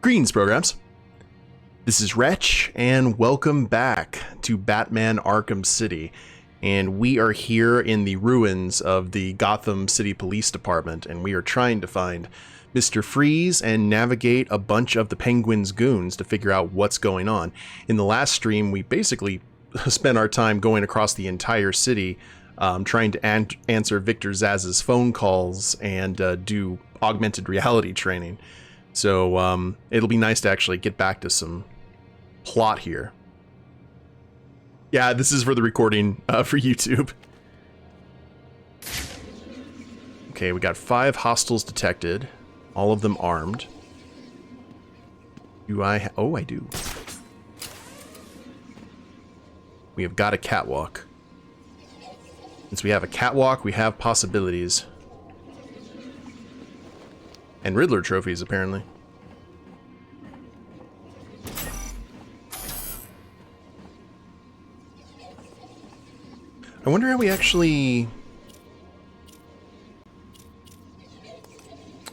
Greetings, programs. This is Wretch, and welcome back to Batman Arkham City. And we are here in the ruins of the Gotham City Police Department, and we are trying to find Mr. Freeze and navigate a bunch of the Penguin's goons to figure out what's going on. In the last stream, we basically spent our time going across the entire city, trying to answer Victor Zaz's phone calls and do augmented reality training. So it'll be nice to actually get back to some plot here. Yeah, this is for the recording for YouTube. Okay, we got 5 hostiles detected, all of them armed. Do I? Oh, I do. We have got a catwalk. Since we have a catwalk, we have possibilities. And Riddler trophies, apparently. I wonder how we actually...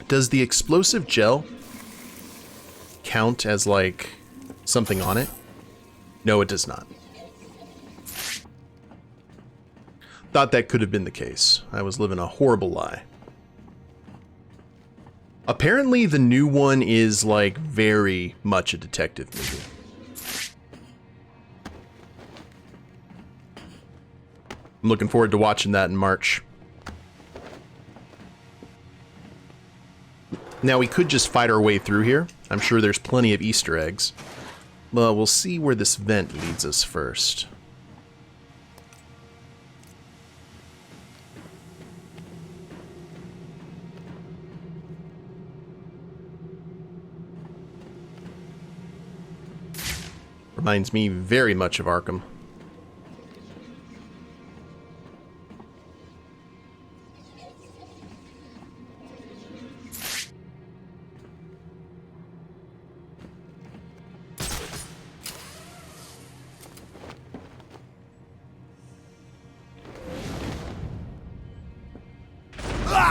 Does the explosive gel count as, like, something on it? No, it does not. Thought that could have been the case. I was living a horrible lie. Apparently the new one is, like, very much a detective movie. I'm looking forward to watching that in March. Now, we could just fight our way through here. I'm sure there's plenty of Easter eggs. Well, we'll see where this vent leads us first. Reminds me very much of Arkham.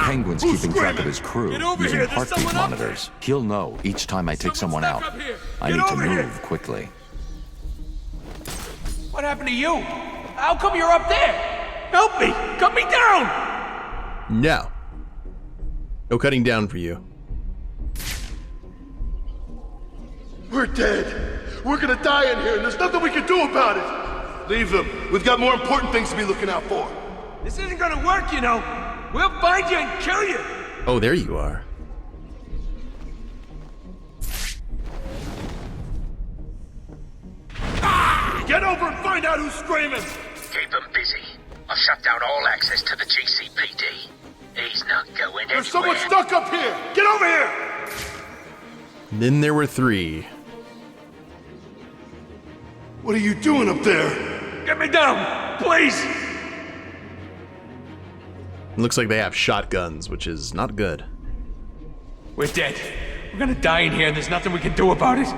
Penguin's keeping track of his crew using heartbeat monitors. He'll know each time I take someone out. I need to move quickly. What happened to you? How come you're up there? Help me! Cut me down! No. No cutting down for you. We're dead. We're gonna die in here, and there's nothing we can do about it. Leave them. We've got more important things to be looking out for. This isn't gonna work, you know. We'll find you and kill you. Oh, there you are. Get over and find out who's screaming! Keep them busy. I've shut down all access to the GCPD. He's not going anywhere. There's someone stuck up here! Get over here! And then there were 3. What are you doing up there? Get me down, please! It looks like they have shotguns, which is not good. We're dead. We're gonna die in here and there's nothing we can do about it.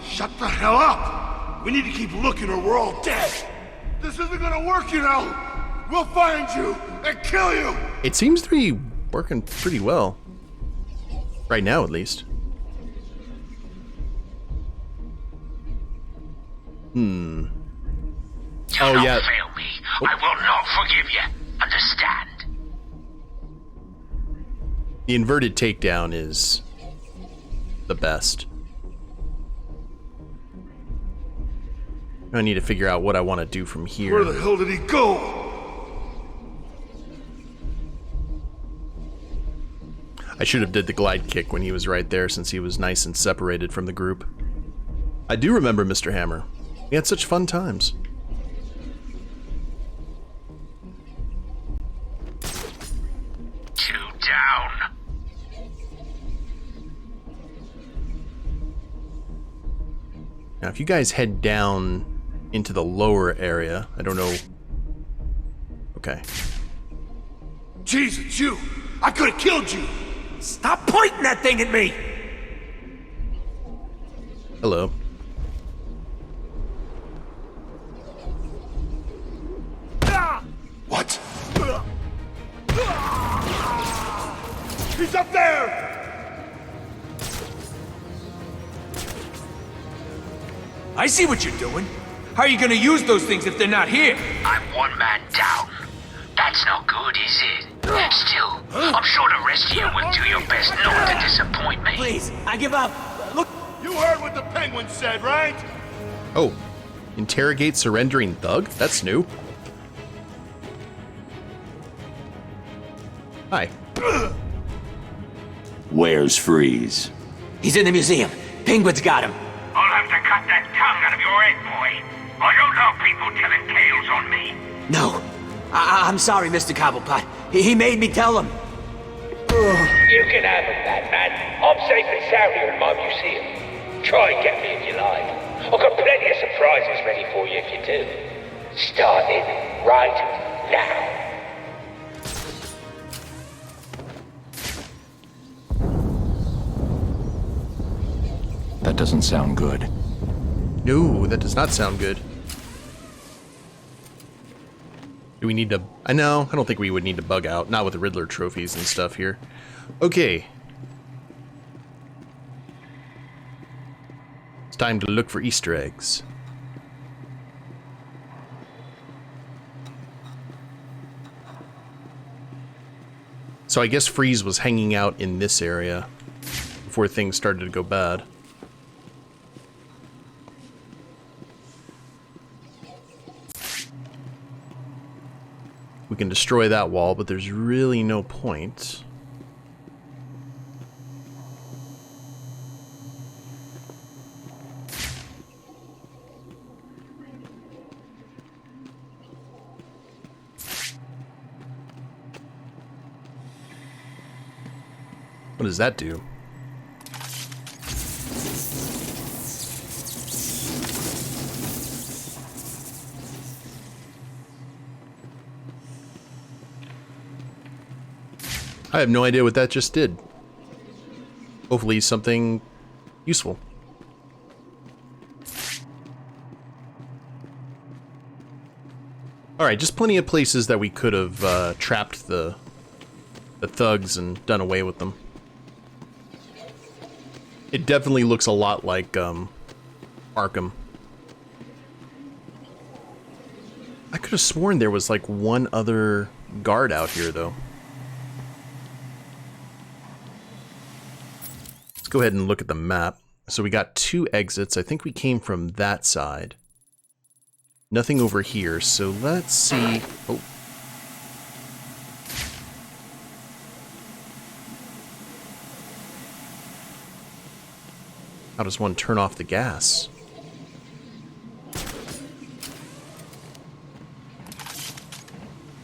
Shut the hell up! We need to keep looking or we're all dead! This isn't gonna work, you know! We'll find you and kill you! It seems to be working pretty well. Right now, at least. Do Oh, not yeah. fail me. I will not forgive you. Understand? The inverted takedown is the best. I need to figure out what I want to do from here. Where the hell did he go? I should have did the glide kick when he was right there, since he was nice and separated from the group. I do remember Mr. Hammer. We had such fun times. Two down. Now, if you guys head down into the lower area, I don't know. Okay. Jeez, it's you! I could have killed you! Stop pointing that thing at me! Hello. What? He's up there! I see what you're doing. How are you gonna use those things if they're not here? I'm one man down. That's not good, is it? Still, I'm sure the rest of you will do your best not to disappoint me. Please, I give up. Look. You heard what the Penguin said, right? Oh, interrogate surrendering thug? That's new. Hi. Where's Freeze? He's in the museum. Penguin's got him. I'll have to cut that tongue out of your head, boy. I don't know people telling tales on me. No. I'm sorry, Mr. Cobblepot. He made me tell him. You can have him, Batman. I'm safe and sound here in my museum. Try and get me if you like. I've got plenty of surprises ready for you if you do. Starting right now. That doesn't sound good. No, that does not sound good. Do we need to... I don't think we would need to bug out. Not with the Riddler trophies and stuff here. Okay. It's time to look for Easter eggs. So I guess Freeze was hanging out in this area before things started to go bad. We can destroy that wall, but there's really no point. What does that do? I have no idea what that just did. Hopefully something useful. Alright, just plenty of places that we could have trapped the thugs and done away with them. It definitely looks a lot like Arkham. I could have sworn there was like one other guard out here though. Let's go ahead and look at the map. So we got 2 exits. I think we came from that side. Nothing over here, so let's see. Oh. How does one turn off the gas?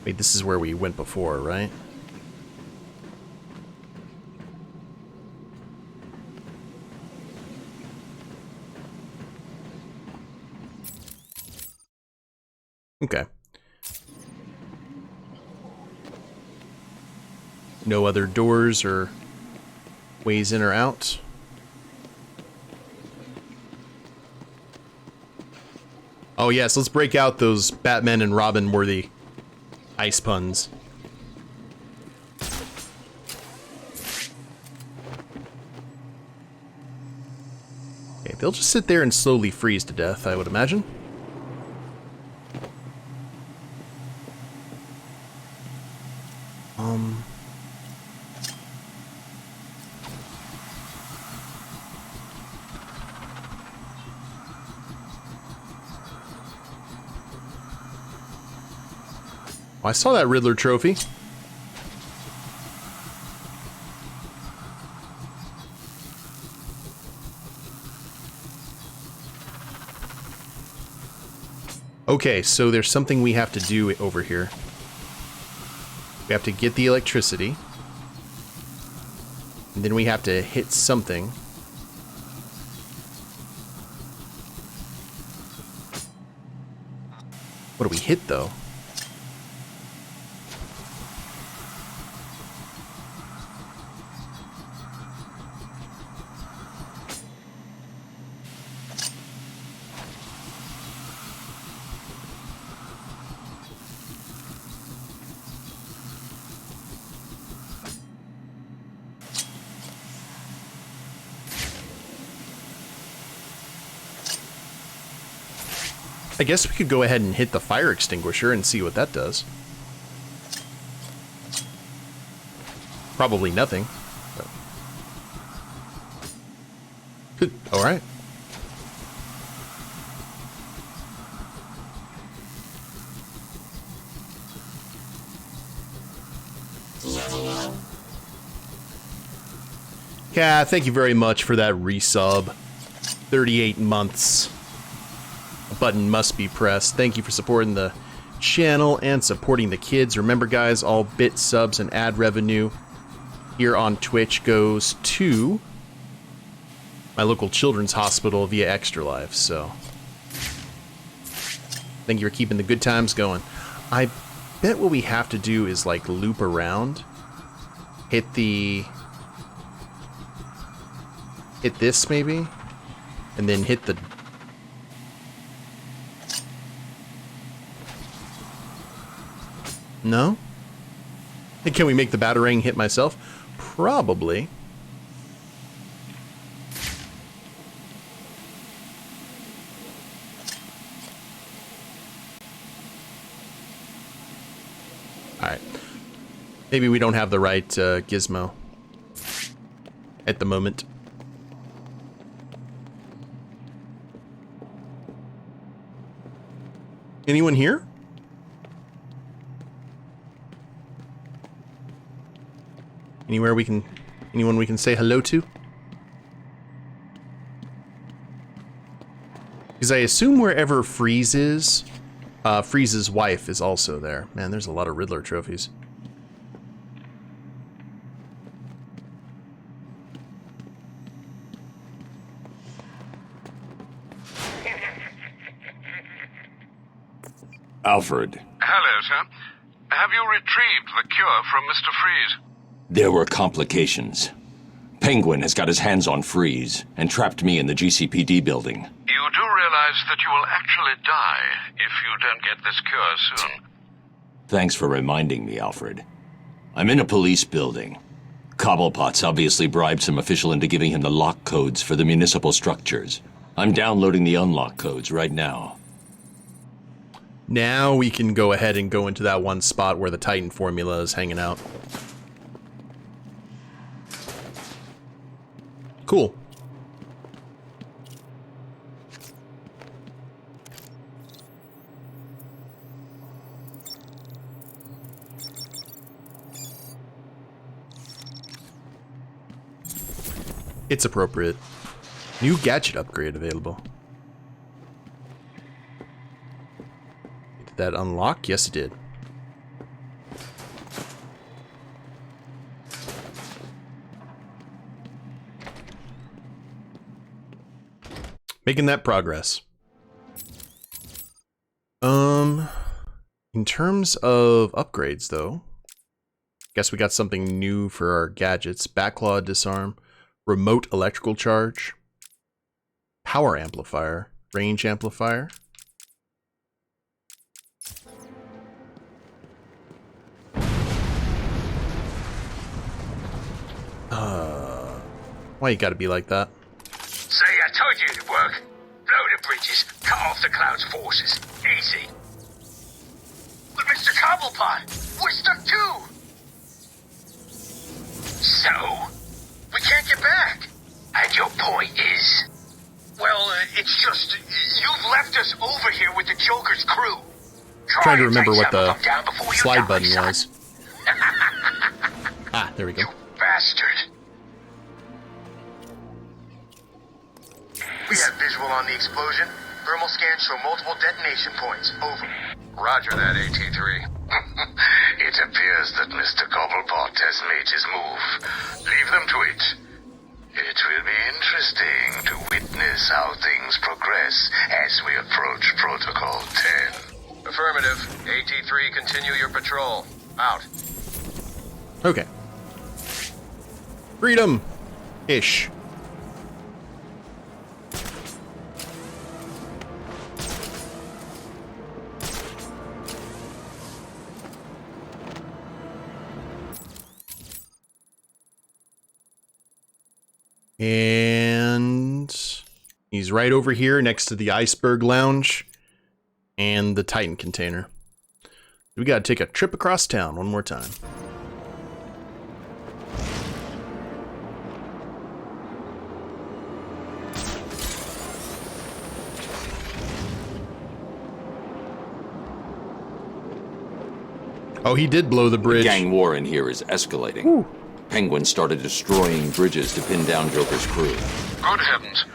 Wait, this is where we went before, right? Okay. No other doors or ways in or out? Oh yes, let's break out those Batman and Robin worthy ice puns. Okay, they'll just sit there and slowly freeze to death, I would imagine. Oh, I saw that Riddler trophy. Okay, so there's something we have to do over here. We have to get the electricity. And then we have to hit something. What do we hit, though? I guess we could go ahead and hit the fire extinguisher and see what that does. Probably nothing. All right. Yeah, thank you very much for that resub. 38 months. A button must be pressed. Thank you for supporting the channel and supporting the kids. Remember, guys, all bit subs and ad revenue here on Twitch goes to my local children's hospital via Extra Life, so thank you for keeping the good times going. I bet what we have to do is, like, loop around, hit this maybe, and then hit the... No? Can we make the Batarang hit myself? Probably. Alright. Maybe we don't have the right gizmo at the moment. Anyone here? Anyone we can say hello to? Because I assume wherever Freeze is, Freeze's wife is also there. Man, there's a lot of Riddler trophies. Alfred. Hello, sir. Have you retrieved the cure from Mr. Freeze? There were complications. Penguin has got his hands on Freeze and trapped me in the GCPD building. You do realize that you will actually die if you don't get this cure soon. Thanks for reminding me, Alfred. I'm in a police building. Cobblepot's obviously bribed some official into giving him the lock codes for the municipal structures. I'm downloading the unlock codes right now. Now we can go ahead and go into that one spot where the Titan formula is hanging out. Cool. It's appropriate. New gadget upgrade available. Did that unlock? Yes, it did. Making that progress. In terms of upgrades, though, guess we got something new for our gadgets. Backlaw disarm, remote electrical charge, power amplifier, range amplifier. Why you gotta be like that? See, I told you it'd work. Blow the bridges, cut off the Cloud's forces. Easy. But Mr. Cobblepot, we're stuck too. So, we can't get back. And your point is? Well, it's just, you've left us over here with the Joker's crew. Trying to remember what the slide button was. Ah, there we go. You bastard. We have visual on the explosion. Thermal scans show multiple detonation points. Over. Roger that, Ep.3. It appears that Mr. Cobblepot has made his move. Leave them to it. It will be interesting to witness how things progress as we approach Protocol 10. Affirmative. Ep.3, continue your patrol. Out. Okay. Freedom-ish. And he's right over here next to the Iceberg Lounge. And the Titan container. We gotta take a trip across town one more time. Oh, he did blow the bridge. The gang war in here is escalating. Ooh. Penguin started destroying bridges to pin down Joker's crew. Good heavens.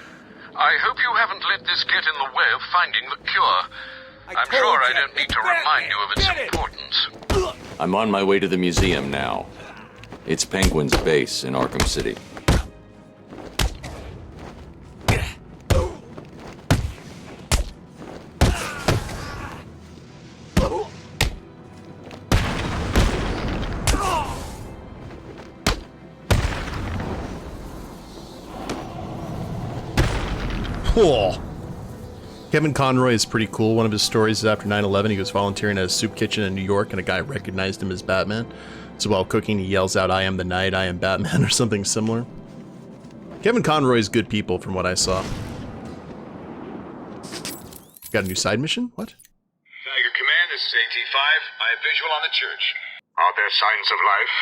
I hope you haven't let this get in the way of finding the cure. I'm sure I don't need to remind you of its importance. I'm on my way to the museum now. It's Penguin's base in Arkham City. Cool. Kevin Conroy is pretty cool. One of his stories is after 9/11, he was volunteering at a soup kitchen in New York, and a guy recognized him as Batman. So while cooking, he yells out, "I am the night, I am Batman," or something similar. Kevin Conroy is good people, from what I saw. Got a new side mission? What? Tiger Command, this is AT-5. I have visual on the church. Are there signs of life?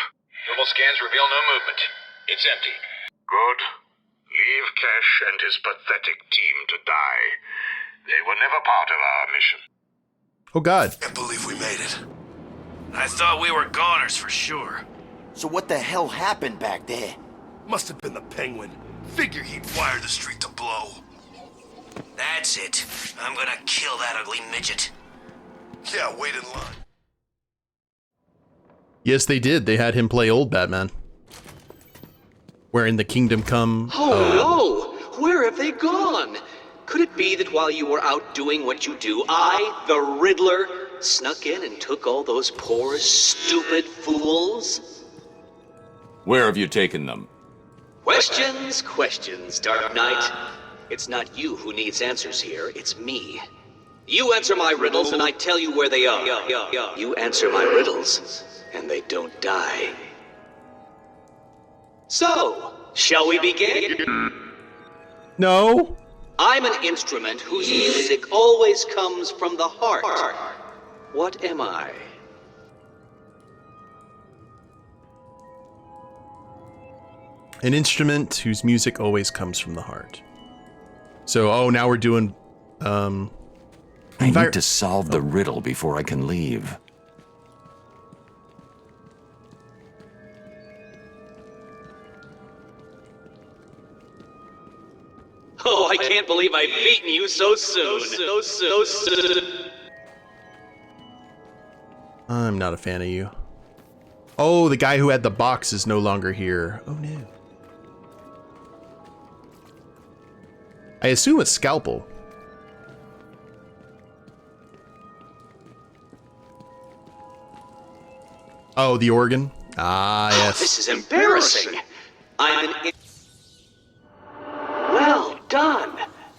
Thermal scans reveal no movement. It's empty. Good. Leave Cash and his pathetic team to die. They were never part of our mission. Oh, God. Can't believe we made it. I thought we were goners for sure. So what the hell happened back there? Must have been the Penguin. Figure he'd wire the street to blow. That's it. I'm gonna kill that ugly midget. Yeah, wait in line. Yes, they did. They had him play old Batman. Wearing the Kingdom Come... Oh no! Where have they gone? Could it be that while you were out doing what you do, I, the Riddler, snuck in and took all those poor, stupid fools? Where have you taken them? Questions, questions, Dark Knight. It's not you who needs answers here, it's me. You answer my riddles and I tell you where they are. You answer my riddles and they don't die. So, shall we begin? No. I'm an instrument whose music always comes from the heart. What am I? An instrument whose music always comes from the heart. So, oh, now we're doing, I need to solve the riddle before I can leave. Oh, I can't believe I've beaten you so soon. So soon. I'm not a fan of you. Oh, the guy who had the box is no longer here. Oh, no. I assume a scalpel. Oh, the organ? Ah, yes. This is embarrassing. I'm an... Well done.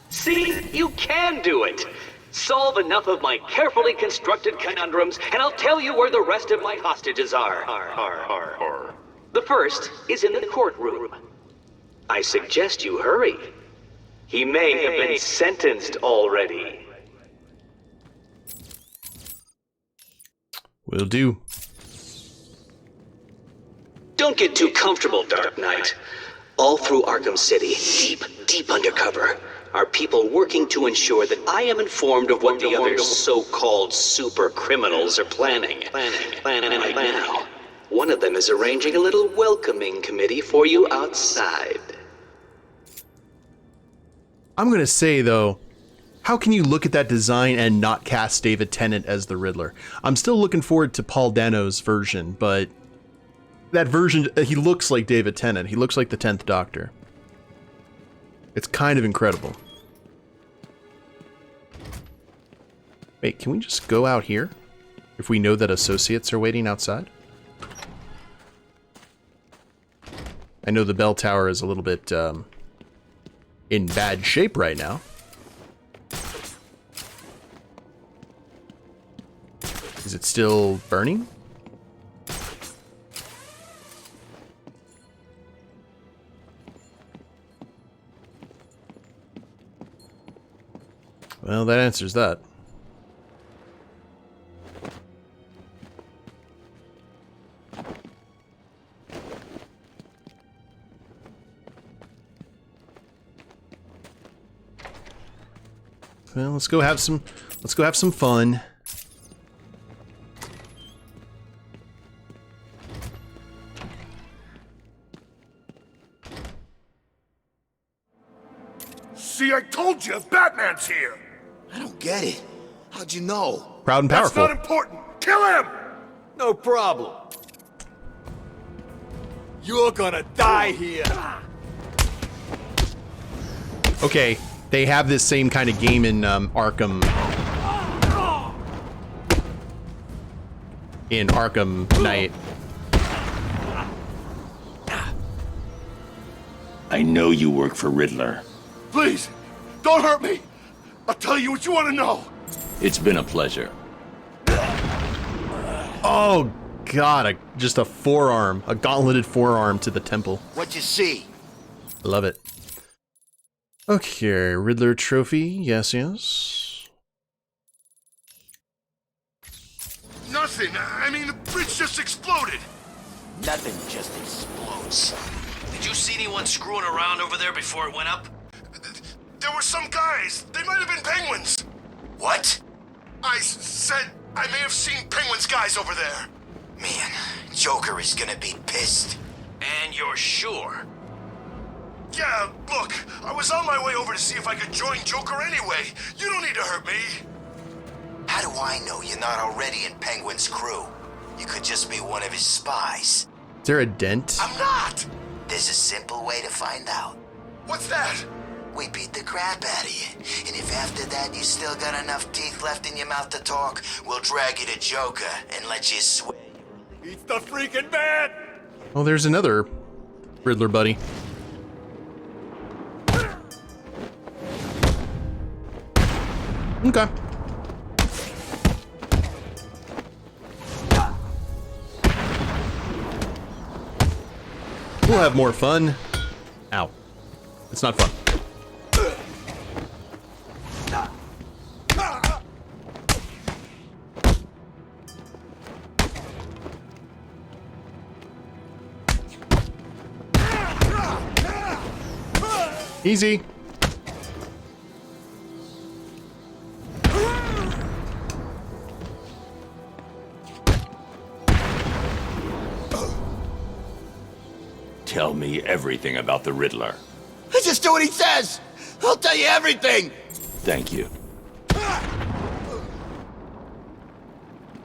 See, you can do it. Solve enough of my carefully constructed conundrums, and I'll tell you where the rest of my hostages are. The first is in the courtroom. I suggest you hurry. He may have been sentenced already. Will do. Don't get too comfortable, Dark Knight. All through Arkham City, deep undercover, are people working to ensure that I am informed of what the other so-called super criminals are planning. Right now, one of them is arranging a little welcoming committee for you outside. I'm gonna say, though, how can you look at that design and not cast David Tennant as the Riddler? I'm still looking forward to Paul Dano's version, but that version, he looks like David Tennant. He looks like the 10th Doctor. It's kind of incredible. Wait, can we just go out here? If we know that associates are waiting outside? I know the bell tower is a little bit, in bad shape right now. Is it still burning? Well, that answers that. Well, let's go have some fun. See, I told you, Batman's here! I don't get it. How'd you know? Proud and powerful. That's not important! Kill him! No problem. You're gonna die here. Okay, they have this same kind of game in Arkham. In Arkham Knight. I know you work for Riddler. Please, don't hurt me! I'll tell you what you want to know! It's been a pleasure. Oh god, just a forearm, a gauntleted forearm to the temple. What'd you see? Love it. Okay, Riddler trophy, yes, yes. Nothing. I mean, the bridge just exploded. Nothing just explodes. Did you see anyone screwing around over there before it went up? There were some guys. They might have been penguins. What? I said I may have seen penguins guys over there. Man, Joker is gonna be pissed. And you're sure? Yeah, look, I was on my way over to see if I could join Joker anyway. You don't need to hurt me. How do I know you're not already in Penguin's crew? You could just be one of his spies. Is there a dent? I'm not! There's a simple way to find out. What's that? We beat the crap out of you. And if after that you still got enough teeth left in your mouth to talk, we'll drag you to Joker and let you swear. He's the freaking man! Oh, there's another Riddler buddy. Okay. We'll have more fun. Ow. It's not fun. Easy. Tell me everything about the Riddler. Just do what he says! I'll tell you everything! Thank you.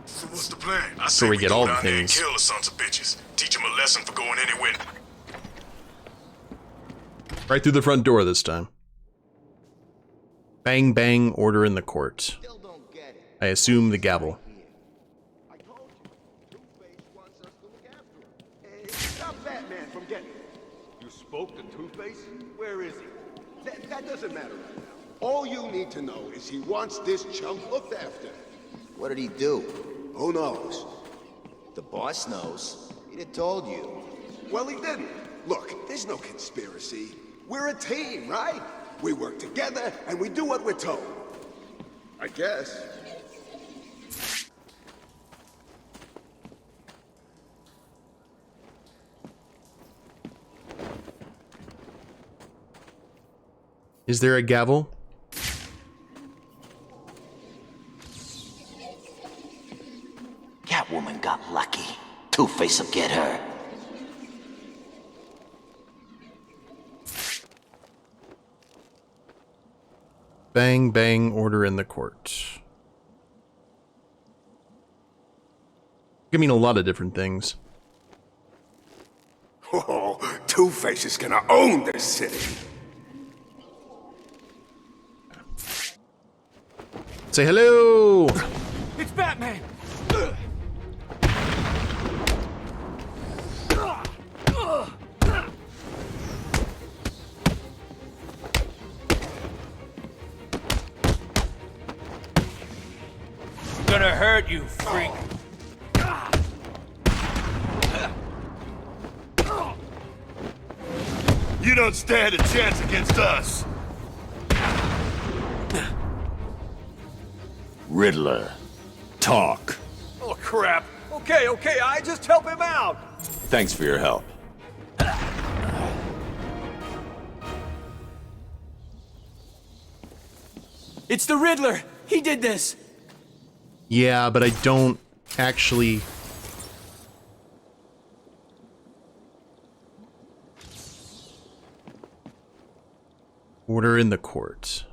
So what's the plan? I So say we get all go the down there and things. kill the sons of bitches. Teach them a lesson for going anywhere. Right through the front door this time. Bang, bang, order in the court. I assume the gavel. I told you, Two-Face wants us to look after him. And stop Batman from getting it. You spoke to Two-Face? Where is he? That doesn't matter right now. All you need to know is he wants this chump looked after. What did he do? Who knows? The boss knows. He'd have told you. Well, he didn't. Look, there's no conspiracy. We're a team, right? We work together and we do what we're told. I guess. Is there a gavel? Catwoman got lucky. Two-Face will get her. Bang, bang, order in the court. Could mean a lot of different things. Oh, Two-Face is gonna own this city. Say hello! It's Batman! Gonna hurt you, freak. You don't stand a chance against us. Riddler. Talk. Oh, crap. Okay, I just help him out. Thanks for your help. It's the Riddler! He did this! Yeah, but I don't actually... Order in the court.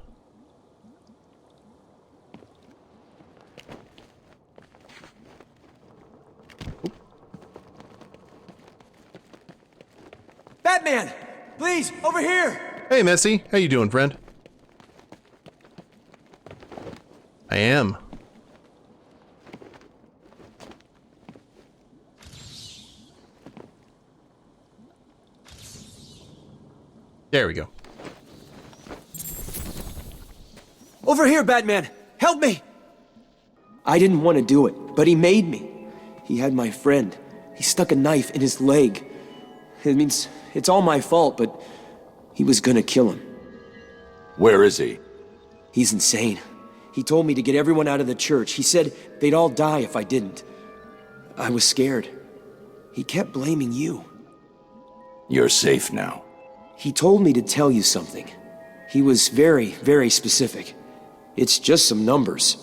Batman! Please, over here! Hey, Messy. How you doing, friend? I am. There we go. Over here, Batman! Help me! I didn't want to do it, but he made me. He had my friend. He stuck a knife in his leg. It means it's all my fault, but he was gonna kill him. Where is he? He's insane. He told me to get everyone out of the church. He said they'd all die if I didn't. I was scared. He kept blaming you. You're safe now. He told me to tell you something. He was very, very specific. It's just some numbers.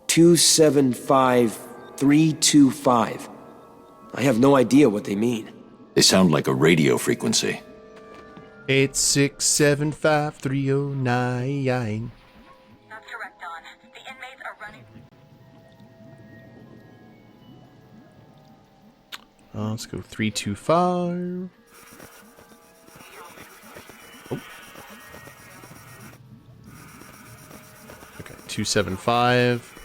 275325. I have no idea what they mean. They sound like a radio frequency. 8675309. That's correct, Don. The inmates are running. Let's go 325. Oh. Okay, 275.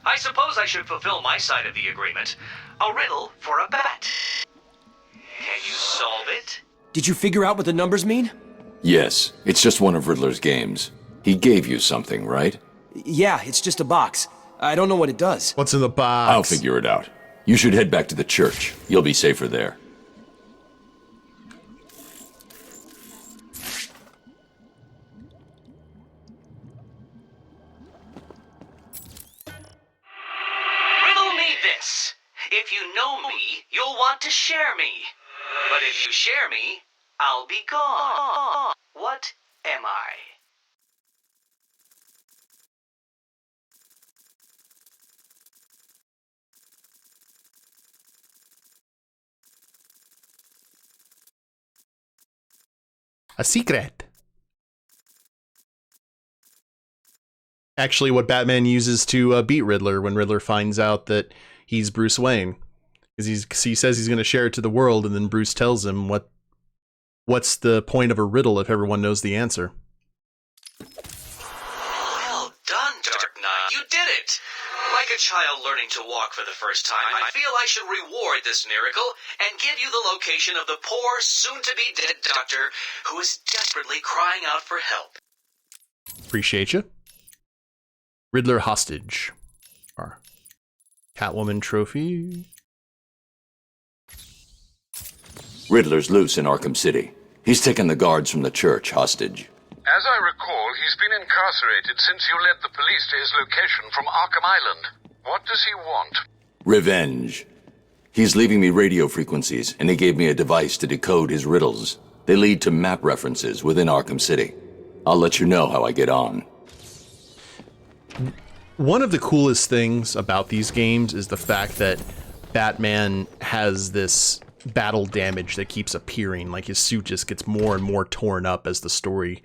I suppose I should fulfill my side of the agreement. A riddle for a bat. Can you solve it? Did you figure out what the numbers mean? Yes, it's just one of Riddler's games. He gave you something, right? Yeah, it's just a box. I don't know what it does. What's in the box? I'll figure it out. You should head back to the church. You'll be safer there. If you know me, you'll want to share me. But if you share me, I'll be gone. What am I? A secret. Actually, what Batman uses to beat Riddler when Riddler finds out that he's Bruce Wayne. Because he says he's going to share it to the world, and then Bruce tells him what's the point of a riddle if everyone knows the answer. Well done, Dark Knight. You did it! Like a child learning to walk for the first time, I feel I should reward this miracle and give you the location of the poor, soon-to-be-dead doctor who is desperately crying out for help. Appreciate you. Riddler hostage. Our Catwoman trophy. Riddler's loose in Arkham City. He's taken the guards from the church hostage. As I recall, he's been incarcerated since you led the police to his location from Arkham Island. What does he want? Revenge. He's leaving me radio frequencies, and he gave me a device to decode his riddles. They lead to map references within Arkham City. I'll let you know how I get on. One of the coolest things about these games is the fact that Batman has this battle damage that keeps appearing. Like, his suit just gets more and more torn up as the story,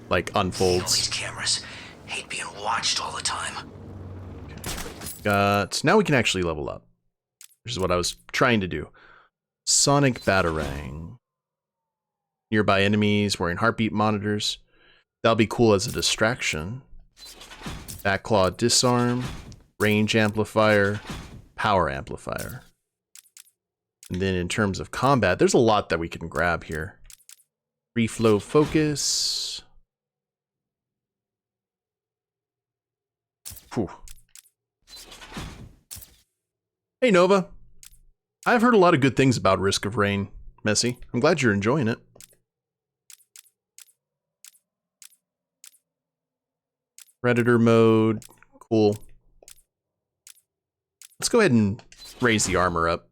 like, unfolds. All these cameras. Hate being watched all the time. Now we can actually level up, which is what I was trying to do. Sonic Batarang. Nearby enemies wearing heartbeat monitors. That'll be cool as a distraction. Backclaw disarm. Range amplifier. Power amplifier. And then in terms of combat, there's a lot that we can grab here. Free flow focus. Whew. Hey Nova. I've heard a lot of good things about Risk of Rain, Messy. I'm glad you're enjoying it. Predator mode, cool. Let's go ahead and raise the armor up.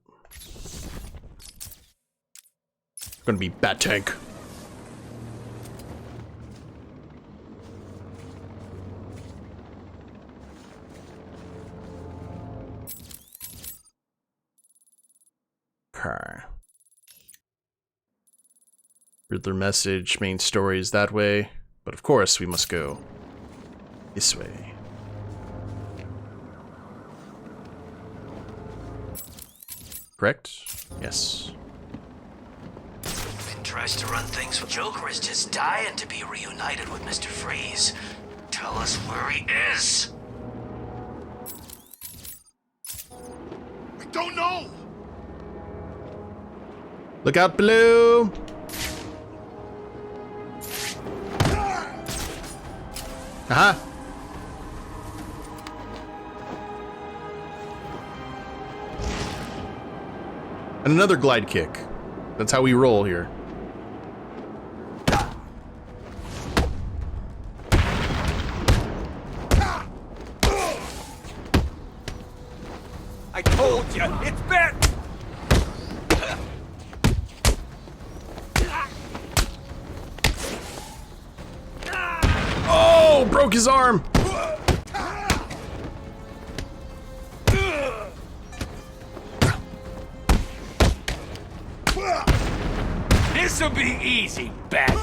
Gonna be Bat Tank. Okay. Riddler message, main story is that way, but of course we must go this way. Correct? Yes. Ben tries to run things. Joker is just dying to be reunited with Mr. Freeze. Tell us where he is. We don't know. Look out below! Aha! And another glide kick. That's how we roll here. I told you, it's bad. Oh, broke his arm. This'll be easy, Bat.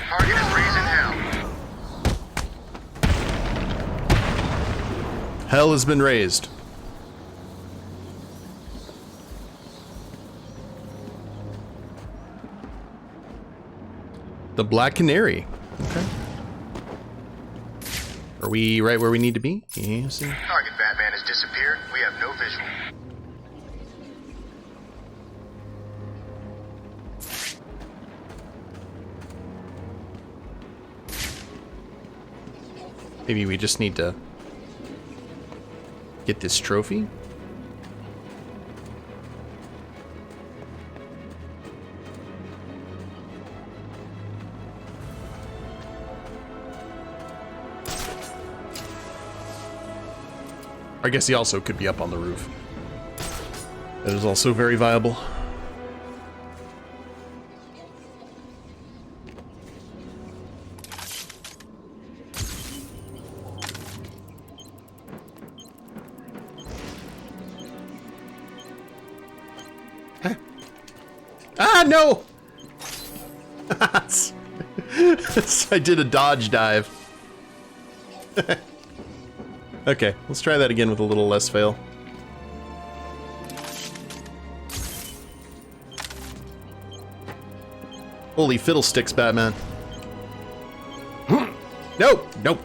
Target is raising hell. Hell has been raised. The Black Canary. Okay. Are we right where we need to be? Yes. Target Batman has disappeared. We have no visual. Maybe we just need to get this trophy. I guess he also could be up on the roof. That is also very viable. Huh. Ah, no! I did a dodge dive. Okay, let's try that again with a little less fail. Holy fiddlesticks, Batman. Nope, nope.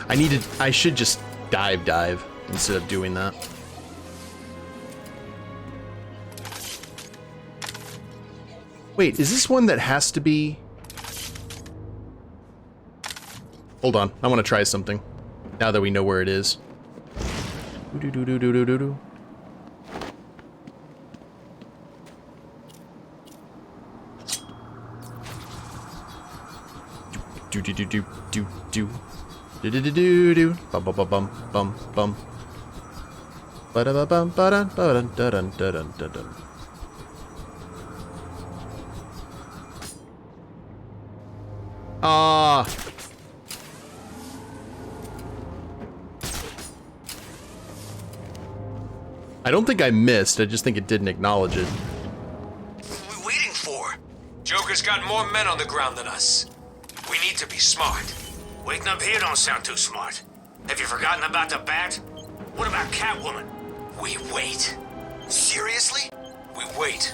I should just dive instead of doing that. Wait, is this one that has to be... Hold on, I want to try something. Now that we know where it is. Do-do-do-do-do-do-do. Do-do-do-do-do-do. Do-do-do-do-do. Bum-bum-bum-bum-bum. Ba-da-ba-bum-ba-dun-ba-dun-da-dun-da-dun-da-dun. Ah. I don't think I missed, I just think it didn't acknowledge it. What are we waiting for? Joker's got more men on the ground than us. We need to be smart. Waiting up here don't sound too smart. Have you forgotten about the Bat? What about Catwoman? We wait. Seriously? We wait.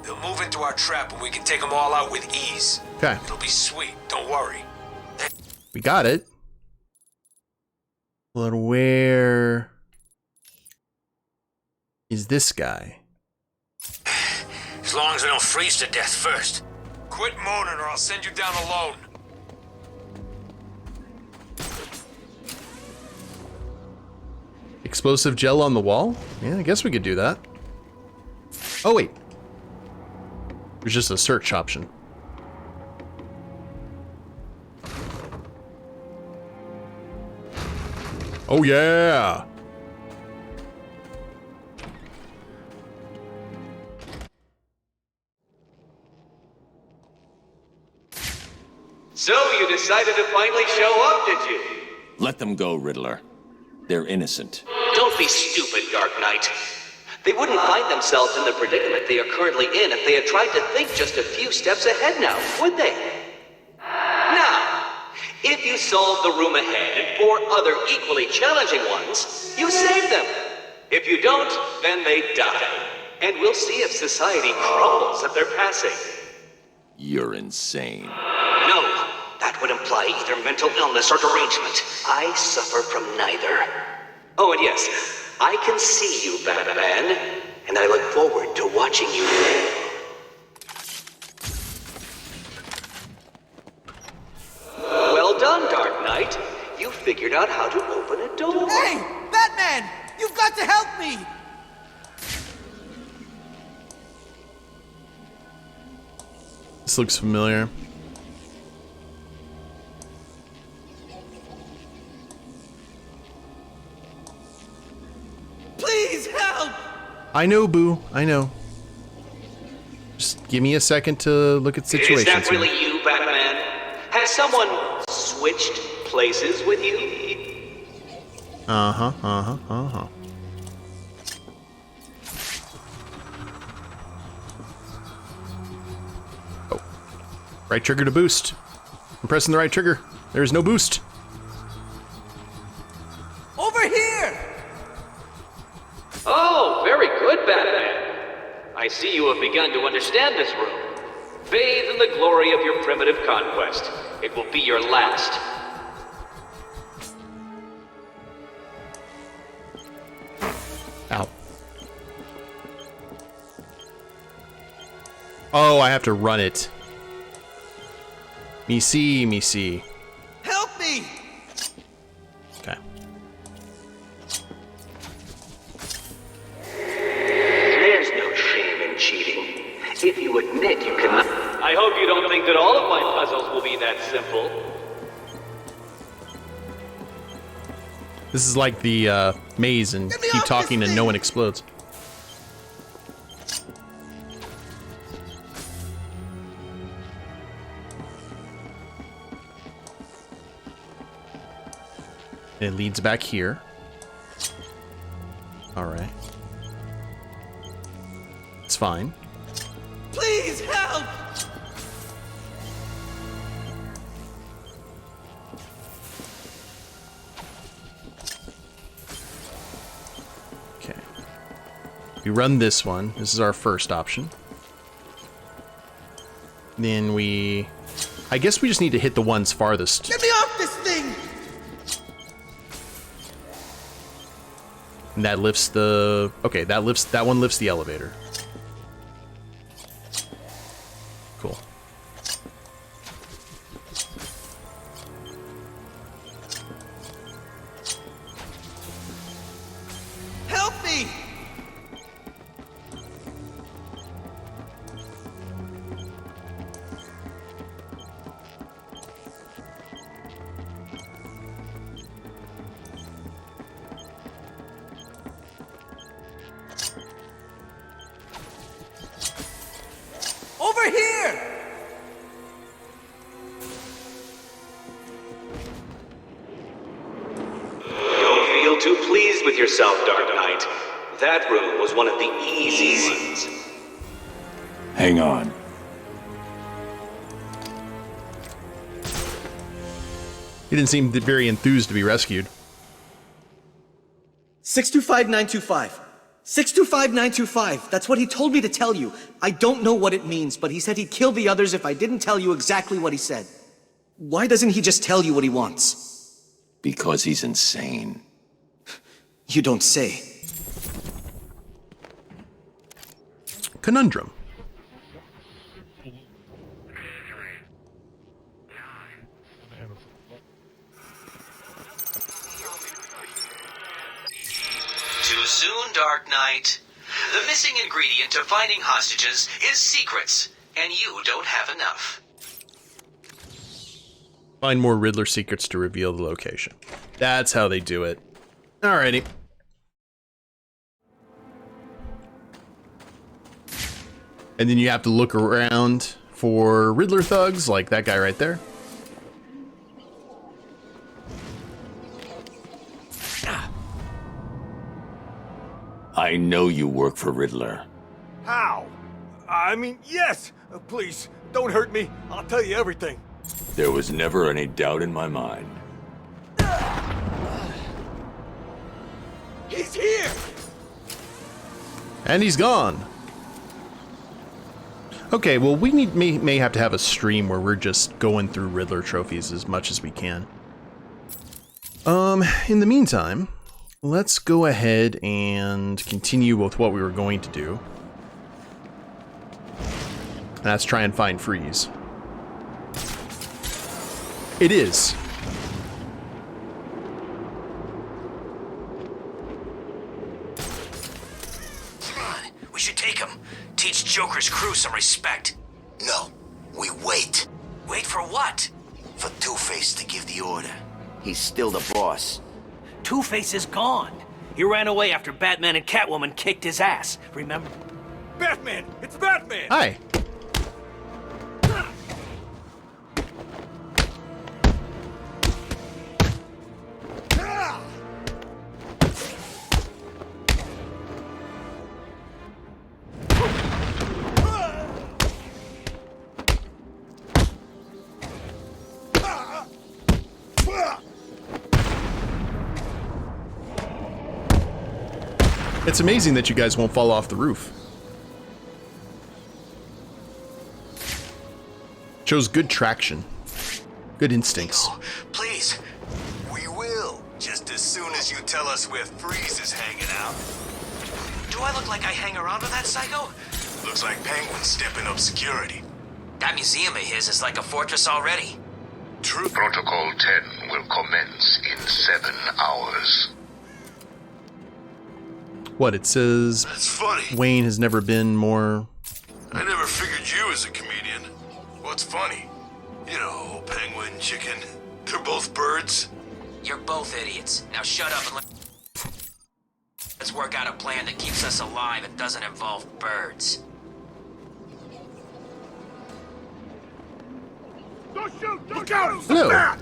They'll move into our trap and we can take them all out with ease. Okay. It'll be sweet, don't worry. We got it. But where is this guy? As long as I don't freeze to death first. Quit moaning or I'll send you down alone. Explosive gel on the wall? Yeah, I guess we could do that. Oh, wait. There's just a search option. Oh, yeah! So you decided to finally show up, did you? Let them go, Riddler. They're innocent. Don't be stupid, Dark Knight. They wouldn't find themselves in the predicament they are currently in if they had tried to think just a few steps ahead now, would they? Now, if you solve the room ahead and 4 other equally challenging ones, you save them. If you don't, then they die. And we'll see if society crumbles at their passing. You're insane. No, that would imply either mental illness or derangement. I suffer from neither. Oh, and yes, I can see you, Batman, and I look forward to watching you live. Well done, Dark Knight. You figured out how to open a door. Hey, Batman! You've got to help me! This looks familiar. Please help! I know, Boo. I know. Just give me a second to look at situations. Is that really you, Batman? Has someone switched places with you? Uh-huh, uh-huh, uh-huh. Oh. Right trigger to boost. I'm pressing the right trigger. There's no boost. Over here! Oh, very good, Batman. I see you have begun to understand this room. Bathe in the glory of your primitive conquest. It will be your last. Ow. Oh, I have to run it. Me see, me see. Help me! Okay. There's no shame in cheating. If you admit you cannot... I hope you don't think that all of my puzzles will be that simple. This is like the maze and keep talking and no one explodes. It leads back here. Alright. It's fine. Please help! Okay. We run this one. This is our first option. Then we... I guess we just need to hit the ones farthest. Get me off this thing! And that lifts the... Okay, that one lifts the elevator. Cool. Help me! Over here! Don't feel too pleased with yourself, Dark Knight. That room was one of the easy ones. Hang on. He didn't seem very enthused to be rescued. 625925. 625925. That's what he told me to tell you. I don't know what it means, but he said he'd kill the others if I didn't tell you exactly what he said. Why doesn't he just tell you what he wants? Because he's insane. You don't say. Conundrum. Too soon, Dark Knight. The missing ingredient to finding hostages is secrets, and you don't have enough. Find more Riddler secrets to reveal the location. That's how they do it. Alrighty. And then you have to look around for Riddler thugs, like that guy right there. I know you work for Riddler. How? I mean, yes! Please, don't hurt me. I'll tell you everything. There was never any doubt in my mind. He's here! And he's gone. Okay, well, we may have to have a stream where we're just going through Riddler trophies as much as we can. In the meantime, let's go ahead and continue with what we were going to do. And that's try and find Freeze. It is. Come on, we should take him. Teach Joker's crew some respect. No, we wait. Wait for what? For Two-Face to give the order. He's still the boss. Two-Face is gone. He ran away after Batman and Catwoman kicked his ass, remember? Batman! It's Batman! Hi. It's amazing that you guys won't fall off the roof. Shows good traction. Good instincts. No, please. We will. Just as soon as you tell us where Freeze is hanging out. Do I look like I hang around with that psycho? Looks like Penguin's stepping up security. That museum of his is like a fortress already. True. Protocol 10 will commence in 7 hours. What, it says That's funny. Wayne has never been more... I never figured you as a comedian. What's funny? You know, penguin, chicken, they're both birds. You're both idiots. Now shut up and let's work out a plan that keeps us alive and doesn't involve birds. Don't shoot! Look out! Hello.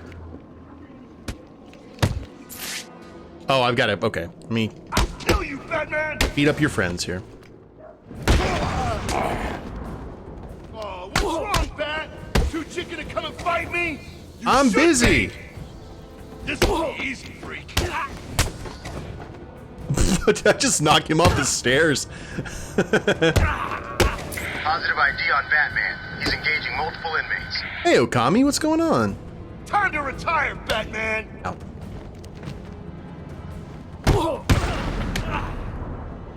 Oh, I've got it. Okay, let me I'll kill you, Batman! beat up your friends here. Oh, what's wrong, Bat? Too chicken to come and fight me? You I'm should busy. be. This will be easy, freak. I just knocked him off the stairs. Positive ID on Batman. He's engaging multiple inmates. Hey, Okami, what's going on? Time to retire, Batman! Ow.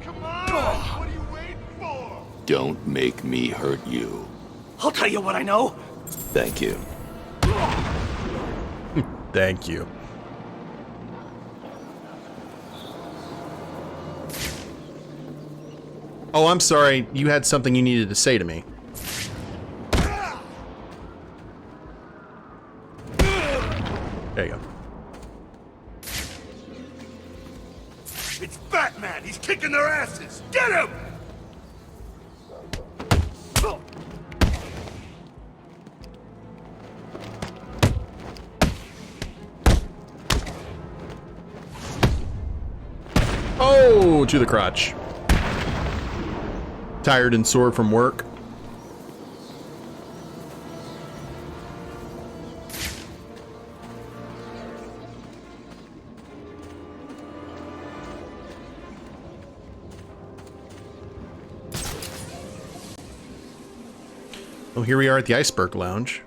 Come on! What are you waiting for? Don't make me hurt you. I'll tell you what I know. Thank you. Thank you. Oh, I'm sorry. You had something you needed to say to me. There you go. It's Batman! He's kicking their asses! Get him! Oh, to the crotch. Tired and sore from work. Oh, here we are at the Iceberg Lounge.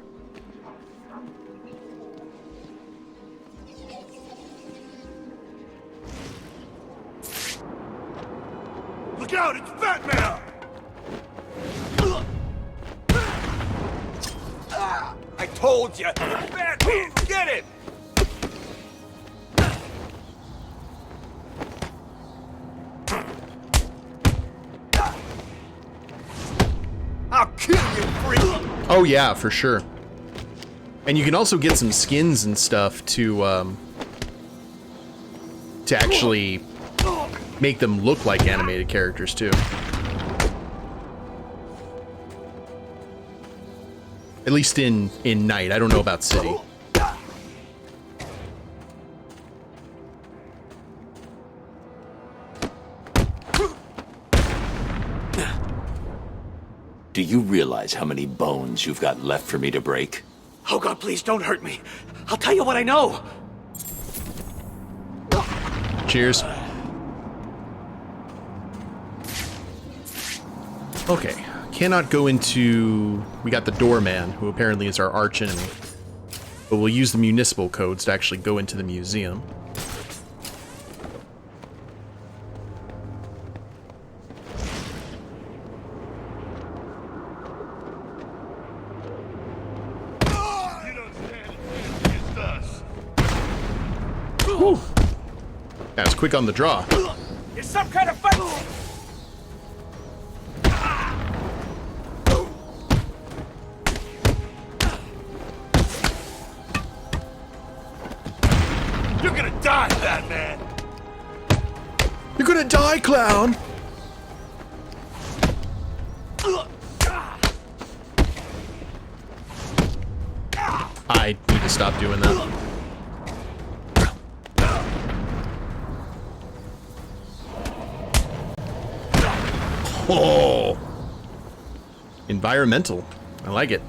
Look out! It's Batman! I told you! It's Batman! Get it! Oh yeah, for sure. And you can also get some skins and stuff to actually make them look like animated characters too. At least in Night. I don't know about City. Do you realize how many bones you've got left for me to break? Oh God, please don't hurt me. I'll tell you what I know. Cheers. Okay, cannot go into... We got the doorman, who apparently is our arch enemy. But we'll use the municipal codes to actually go into the museum. Whew. That was quick on the draw. It's some kind of fight! You're gonna die, Batman! You're gonna die, clown! I need to stop doing that. Oh! Environmental. I like it.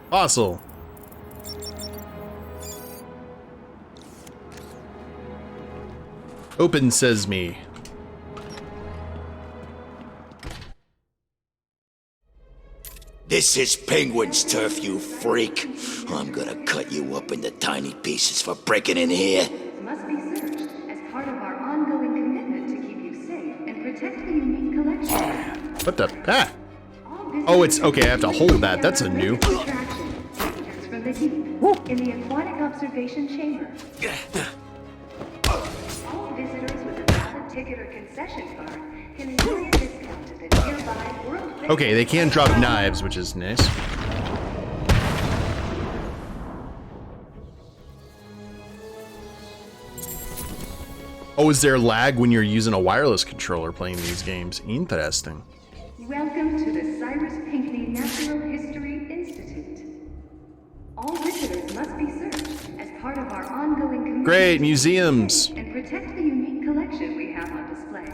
Fossil. Open sesame. This is Penguin's turf, you freak. I'm gonna cut you up into tiny pieces for breaking in here. Must be searched as part of our ongoing commitment to keep you safe and protect the unique collection. What the? Ah! Oh, it's okay. I have to hold that. That's a new. From the deep in the aquatic observation chamber. All visitors with a valid ticket or concession card can enjoy a discount at the nearby world. Okay, they can drop knives, which is nice. Oh, is there lag when you're using a wireless controller playing these games? Interesting. Welcome to the Cyrus Pinckney Natural History Institute. All visitors must be searched as part of our ongoing commitment. Great, museums. And protect the unique collection we have on display.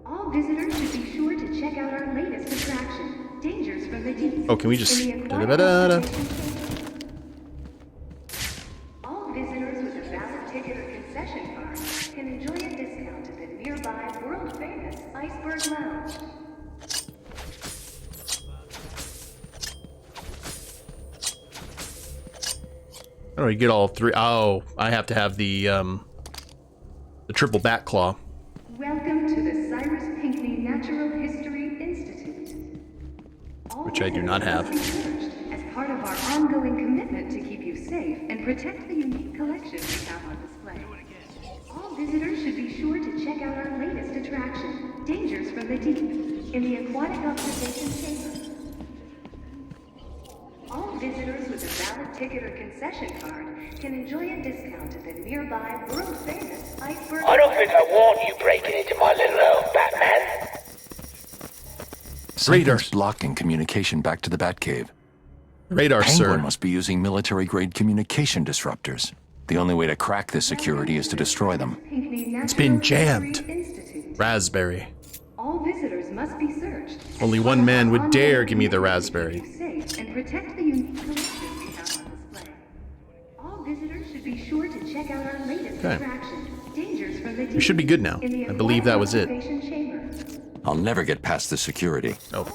All visitors should be sure to check out our latest attraction, Dangers from the Deep. Oh, can we just... All visitors with a valid ticket or concession card can enjoy a discount at the nearby world-famous Iceberg Lounge. How do I get all three? Oh, I have to have the triple bat claw. Welcome to the Cyrus Pinckney Natural History Institute. Which I do not have. As part of our ongoing commitment to keep you safe and protect the unique collection we have on display. All visitors should be sure to check out our latest attraction, Dangers from the Deep, in the aquatic observation chamber. All visitors with a valid ticket or concession card can enjoy a discount at the nearby world-famous Iceberg. I don't think I want you breaking into my little home, Batman. Something's blocking communication back to the Batcave. Radar, Penguin sir. must be using military-grade communication disruptors. The only way to crack this security is to destroy them. It's been jammed. Raspberry. All visitors must be searched. Only one man would dare give me the raspberry. Safe and protect the unique collection we have on display. All visitors should be sure to check out our latest attraction, Dangers from the Deep. We should be good now. I believe that was it. I'll never get past the security. Oh.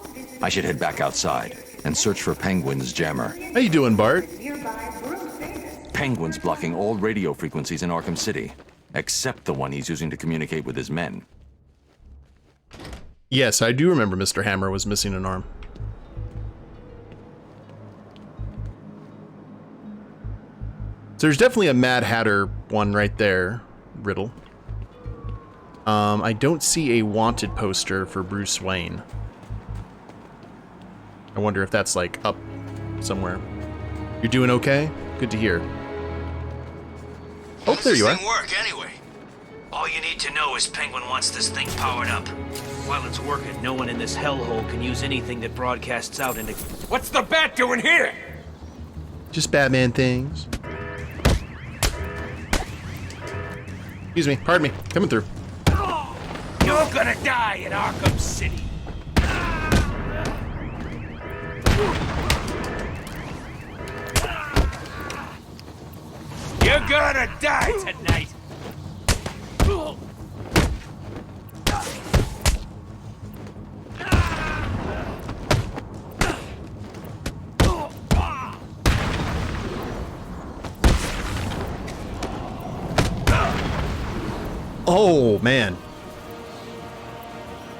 I should head back outside and search for Penguin's jammer. How you doing, Bart? Penguin's blocking all radio frequencies in Arkham City, except the one he's using to communicate with his men. Yes, I do remember Mr. Hammer was missing an arm. So there's definitely a Mad Hatter one right there, Riddle. I don't see a wanted poster for Bruce Wayne. I wonder if that's like up somewhere. You're doing okay? Good to hear. Oh, there you are. How does this thing work anyway? All you need to know is Penguin wants this thing powered up. While it's working, no one in this hellhole can use anything that broadcasts out into... What's the bat doing here? Just Batman things. Excuse me, pardon me, coming through. You're gonna die in Arkham City. You're gonna die tonight. Oh, man.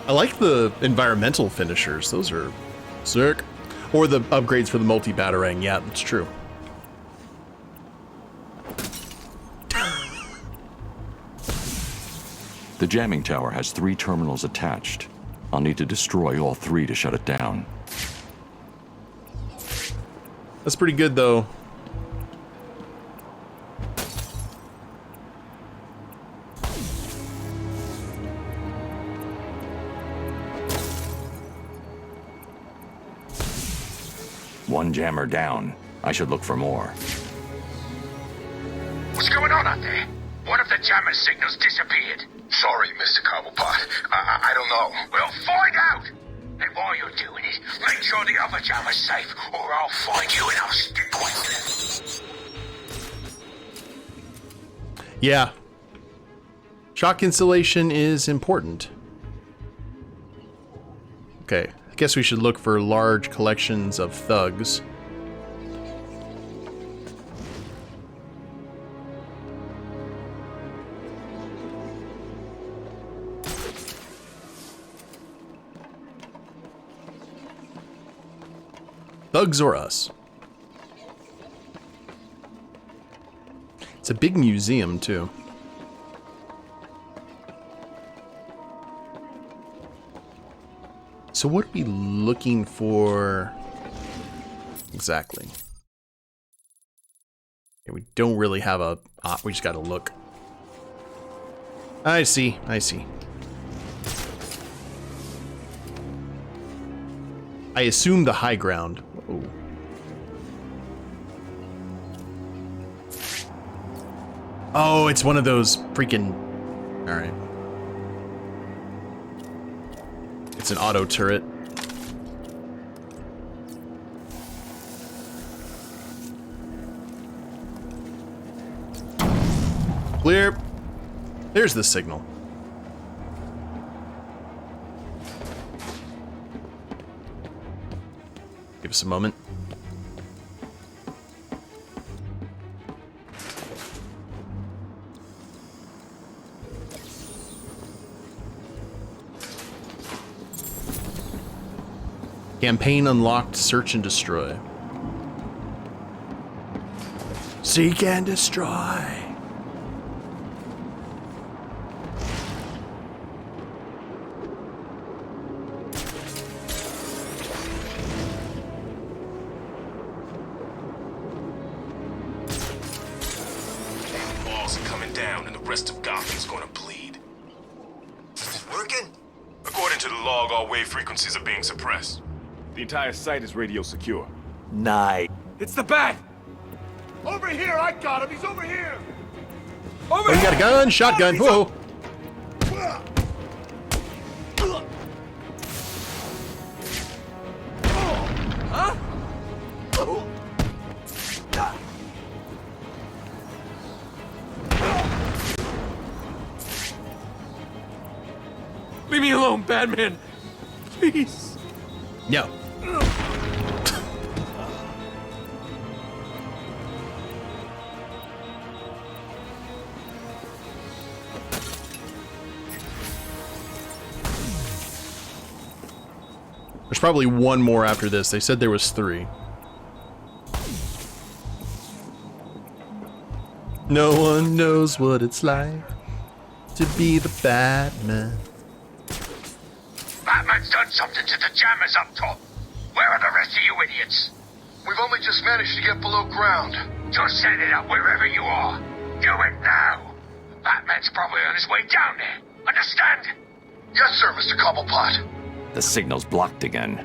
I like the environmental finishers. Those are sick. Or the upgrades for the multi-batarang. Yeah, that's true. The jamming tower has 3 terminals attached. I'll need to destroy all 3 to shut it down. That's pretty good, though. One jammer down. I should look for more. What's going on out there? One of the jammer signals disappeared. Sorry, Mr. Cobblepot. I don't know. We'll find out! And while you're doing it, make sure the other jammer's safe, or I'll find you and I'll stick with them. Yeah. Shock insulation is important. Okay, I guess we should look for large collections of thugs. Thugs or us. It's a big museum, too. So what are we looking for exactly? Okay, we don't really have a... we just gotta look. I see, I see. I assume the high ground. Whoa. Oh, it's one of those freaking... Alright. It's an auto turret. Clear. There's the signal. Give us a moment. Campaign unlocked, search and destroy. Seek and destroy. Walls are coming down and the rest of Gotham's gonna bleed. Is it working? According to the log, all wave frequencies are being suppressed. The entire site is radio secure. Nice. It's the bat! Over here, I got him. He's over here. Oh, you got a gun? Shotgun. Whoa. Huh? Leave me alone, Batman. Please. No. There's probably one more after this. They said there was 3. No one knows what it's like to be the Batman. Batman's done something to the jammers up top. Where are the rest of you idiots? We've only just managed to get below ground. Just set it up wherever you are. Do it now. Batman's probably on his way down there. Understand? Yes, sir, Mr. Cobblepot. The signal's blocked again.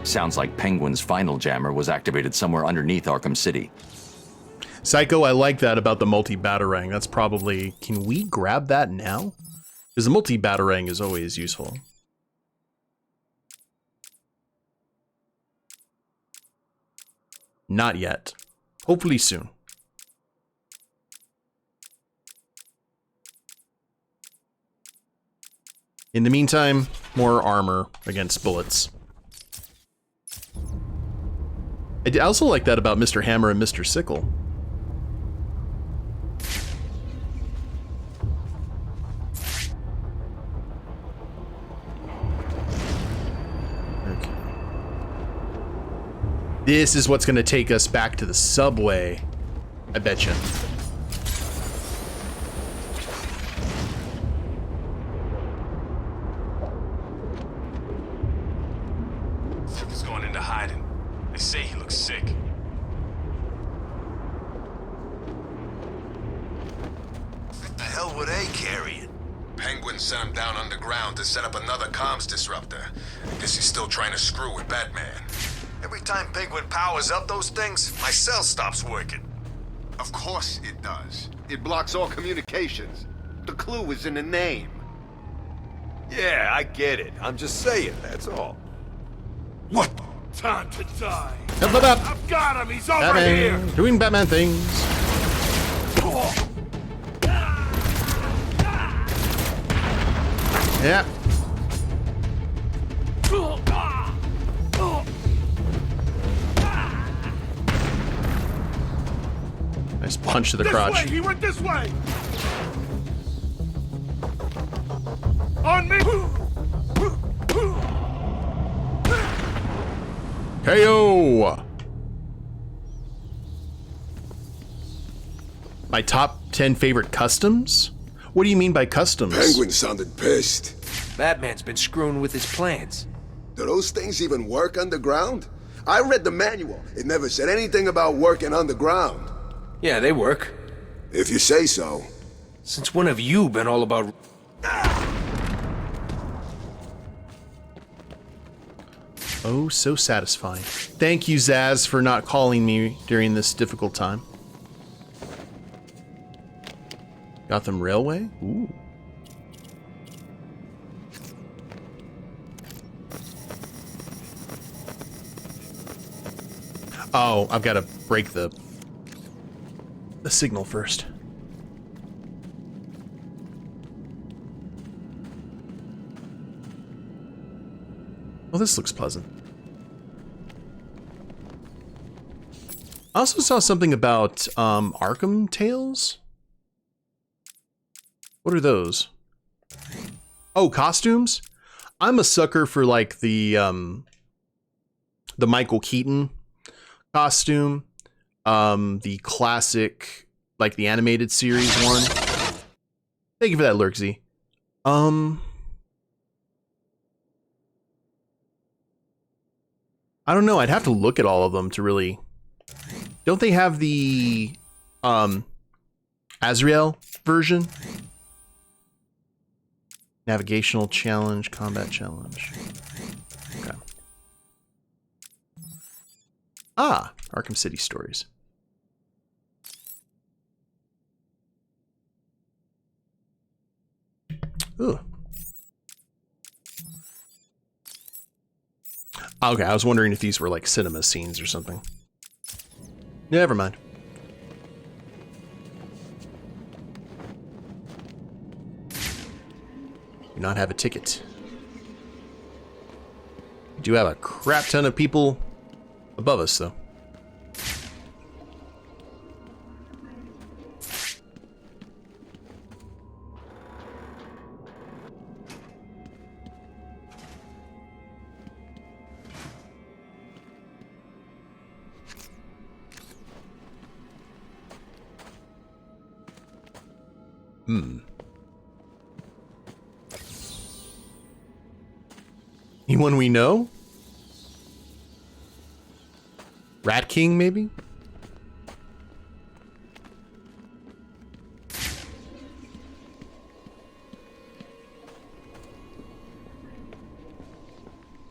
Sounds like Penguin's final jammer was activated somewhere underneath Arkham City. Psycho, I like that about the multi-batarang. That's probably... Can we grab that now? Because the multi-batarang is always useful. Not yet. Hopefully soon. In the meantime, more armor against bullets. I also like that about Mr. Hammer and Mr. Sickle. Okay. This is what's going to take us back to the subway, I betcha. He's going into hiding. They say he looks sick. What the hell were they carrying? Penguin sent him down underground to set up another comms disruptor. I guess he's still trying to screw with Batman. Every time Penguin powers up those things, my cell stops working. Of course it does. It blocks all communications. The clue is in the name. Yeah, I get it. I'm just saying, that's all. What? Time to die. I've got him. He's over Batman, here. doing Batman things. Yeah. Nice punch to the crotch. This way. He went this way. On me. KO! My top 10 favorite customs? What do you mean by customs? Penguin sounded pissed. Batman's been screwing with his plans. Do those things even work underground? I read the manual. It never said anything about working underground. Yeah, they work. If you say so. Since when have you been all about... Oh, so satisfying. Thank you, Zaz, for not calling me during this difficult time. Gotham Railway? Ooh. Oh, I've got to break the signal first. Well, this looks pleasant. I also saw something about Arkham Tales. What are those? Oh, costumes? I'm a sucker for like the Michael Keaton costume, the classic, like the animated series one. Thank you for that, Lurksy. I don't know. I'd have to look at all of them to really. Don't they have the Azrael version? Navigational challenge, combat challenge. Okay. Ah, Arkham City stories. Ooh. Okay, I was wondering if these were like cinema scenes or something. Never mind. Do not have a ticket. We do have a crap ton of people above us, though. Anyone we know? Rat King, maybe?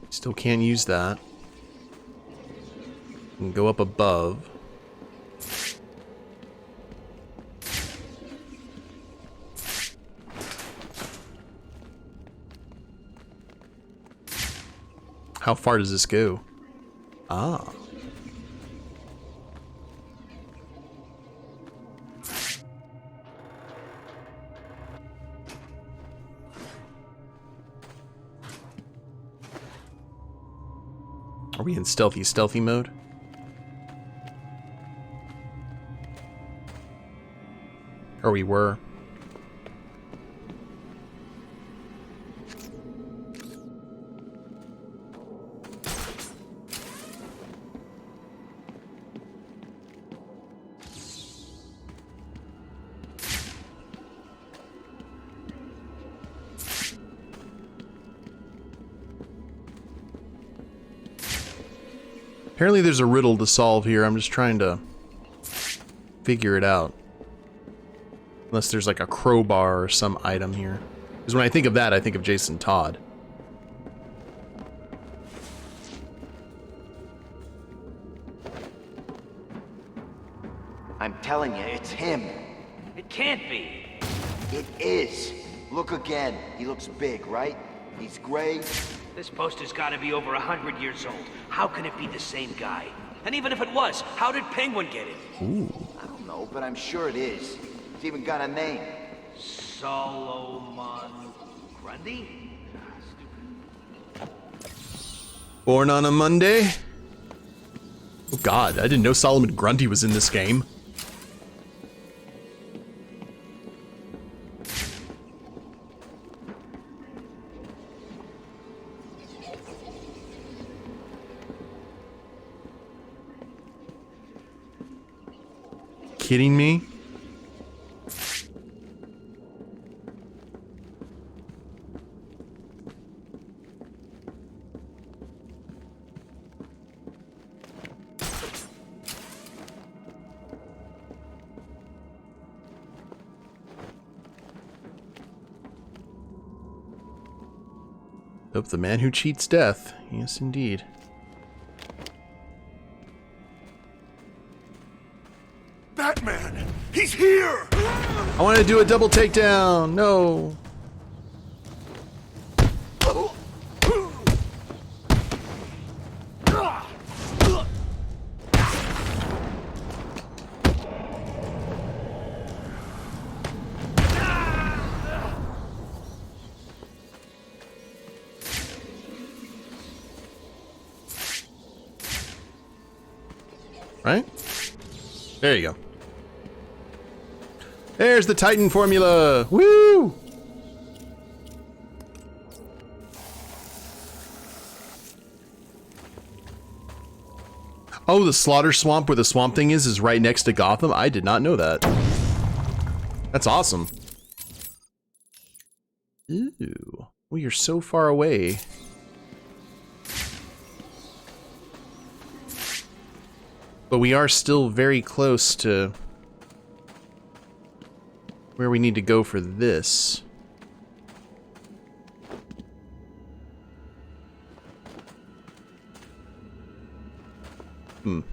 Still can't use that. We can go up above. How far does this go? Ah. Are we in stealthy mode? Or we were. Apparently there's a riddle to solve here. I'm just trying to figure it out. Unless there's like a crowbar or some item here. Because when I think of that, I think of Jason Todd. I'm telling you, it's him. It can't be. It is. Look again. He looks big, right? He's gray. This poster's gotta be over 100 years old. How can it be the same guy? And even if it was, how did Penguin get it? Ooh. I don't know, but I'm sure it is. It's even got a name. Solomon Grundy? Born on a Monday? Oh god, I didn't know Solomon Grundy was in this game. Kidding me? Hope the man who cheats death. Yes, indeed. Batman! He's here! I want to do a double takedown. No. Right? There you go. There's the Titan formula! Woo! Oh, the slaughter swamp where the swamp thing is right next to Gotham? I did not know that. That's awesome. Ooh. We are so far away. But we are still very close to where we need to go for this. You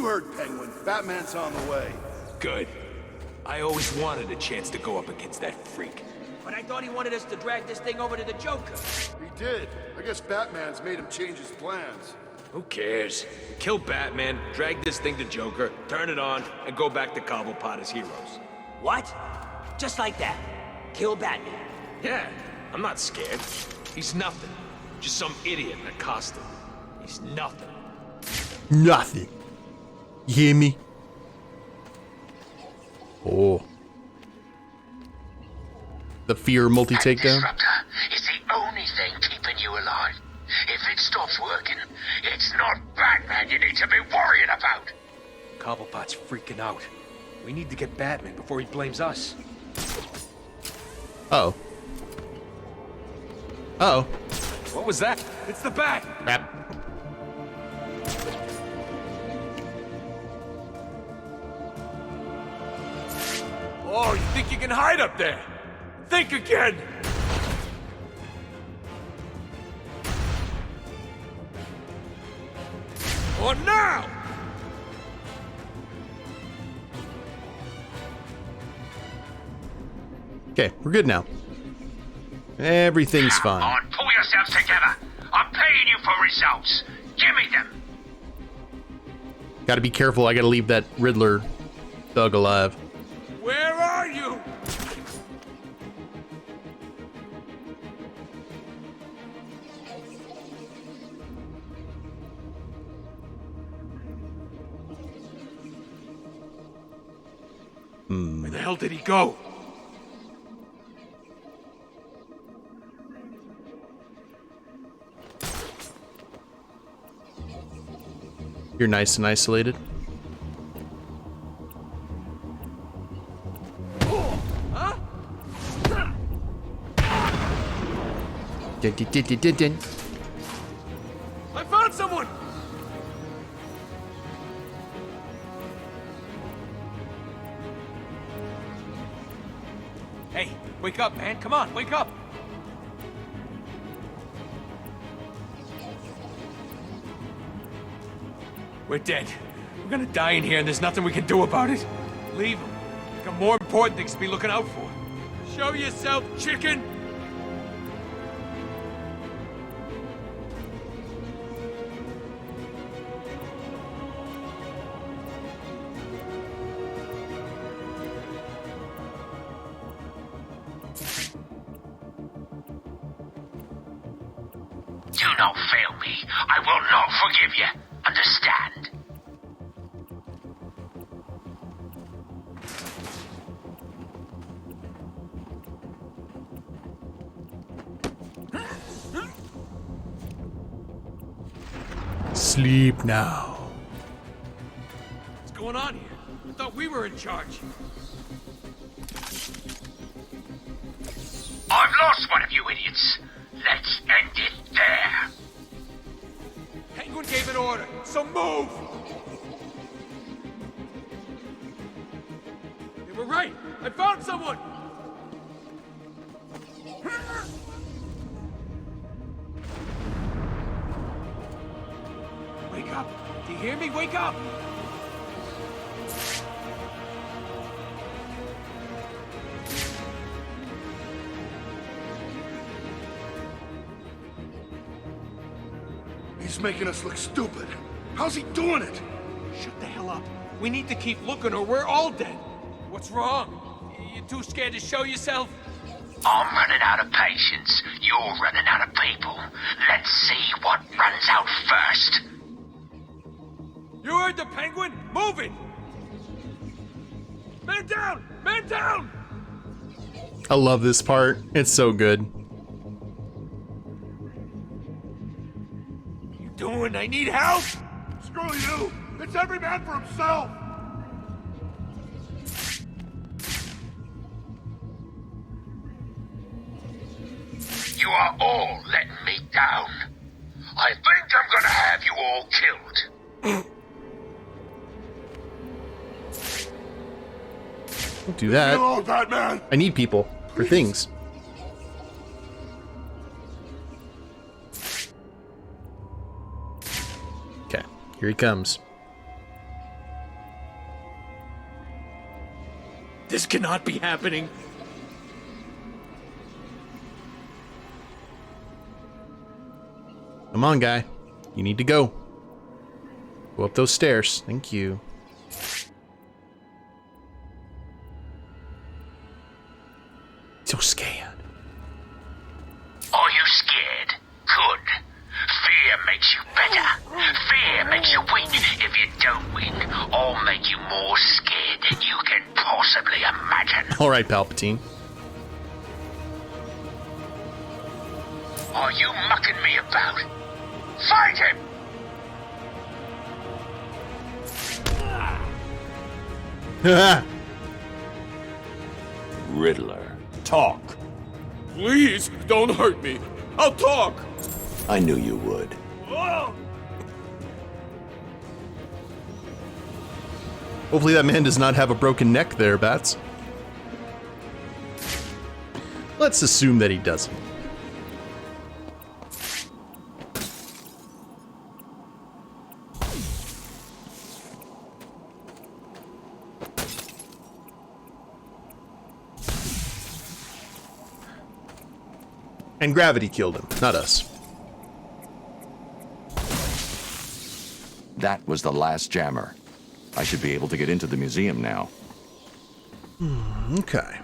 heard Penguin. Batman's on the way. Good. I always wanted a chance to go up against that freak. But I thought he wanted us to drag this thing over to the Joker. He did. I guess Batman's made him change his plans. Who cares? Kill Batman, drag this thing to Joker, turn it on, and go back to Cobblepot as heroes. What? Just like that? Kill Batman? Yeah, I'm not scared. He's nothing. Just some idiot in a costume. He's nothing. Nothing. You hear me? Oh. The fear multi-takedown? Disruptor is the only thing keeping you alive. If it stops working, it It's not Batman you need to be worrying about. Cobblepot's freaking out. We need to get Batman before he blames us. Uh-oh. Uh-oh. What was that? It's the Bat! Crap. Oh, you think you can hide up there? Think again! Or now! Okay, we're good now. Everything's fine. Come on, pull yourselves together. I'm paying you for results. Give me them. Gotta be careful, I gotta leave that Riddler thug alive. Where are you? Where the hell did he go? You're nice and isolated. Huh? I found someone! Hey, wake up, man. Come on, wake up. We're dead. We're gonna die in here and there's nothing we can do about it. Leave him. We've got more important things to be looking out for. Show yourself, chicken! Do not fail me. I will not forgive you. Understand? Sleep now. What's going on here? I thought we were in charge. I've lost one of you idiots. Let's end it there. Penguin gave an order, so move! They were right! I found someone! Wake up! Do you hear me? Wake up! He's making us look stupid. How's he doing it? Shut the hell up. We need to keep looking or we're all dead. What's wrong? You too scared to show yourself? I'm running out of patience. You're running out of people. Let's see what runs out first. You heard the Penguin? Move it! Man down! Man down! I love this part. It's so good. Doing? I need help! Screw you! It's every man for himself! You are all letting me down. I think I'm gonna have you all killed. Don't do that. Hello, Batman! I need people for things. Okay, here he comes. This cannot be happening. Come on, guy. You need to go. Go up those stairs. Thank you. So scared. Are you scared? Good. Fear makes you better. Fear makes you win. If you don't win, I'll make you more scared than you can possibly imagine. All right, Palpatine. Are you mucking me about? Fight him! Riddler, talk. Please, don't hurt me. I'll talk. I knew you would. Hopefully that man does not have a broken neck there, Bats. Let's assume that he doesn't. And gravity killed him, not us. That was the last jammer. I should be able to get into the museum now. Okay.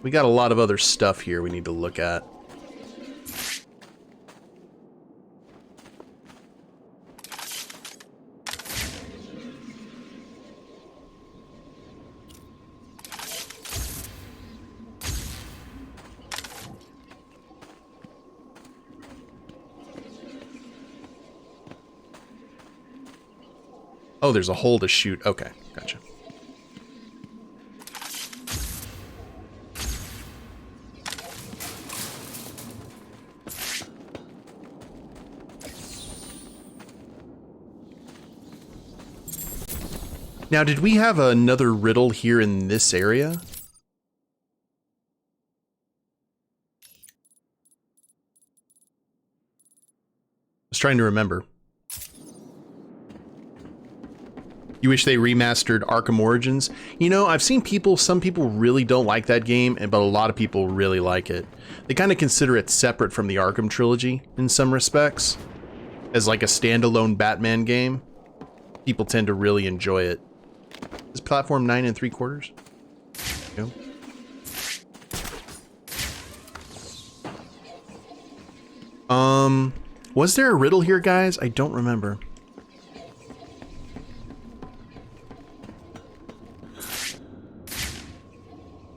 We got a lot of other stuff here we need to look at. Oh, there's a hole to shoot. Okay, gotcha. Now, did we have another riddle here in this area? I was trying to remember. You wish they remastered Arkham Origins? You know, I've seen some people really don't like that game, but a lot of people really like it. They kind of consider it separate from the Arkham trilogy in some respects. As like a standalone Batman game. People tend to really enjoy it. Is platform 9 3/4? No. Was there a riddle here, guys? I don't remember.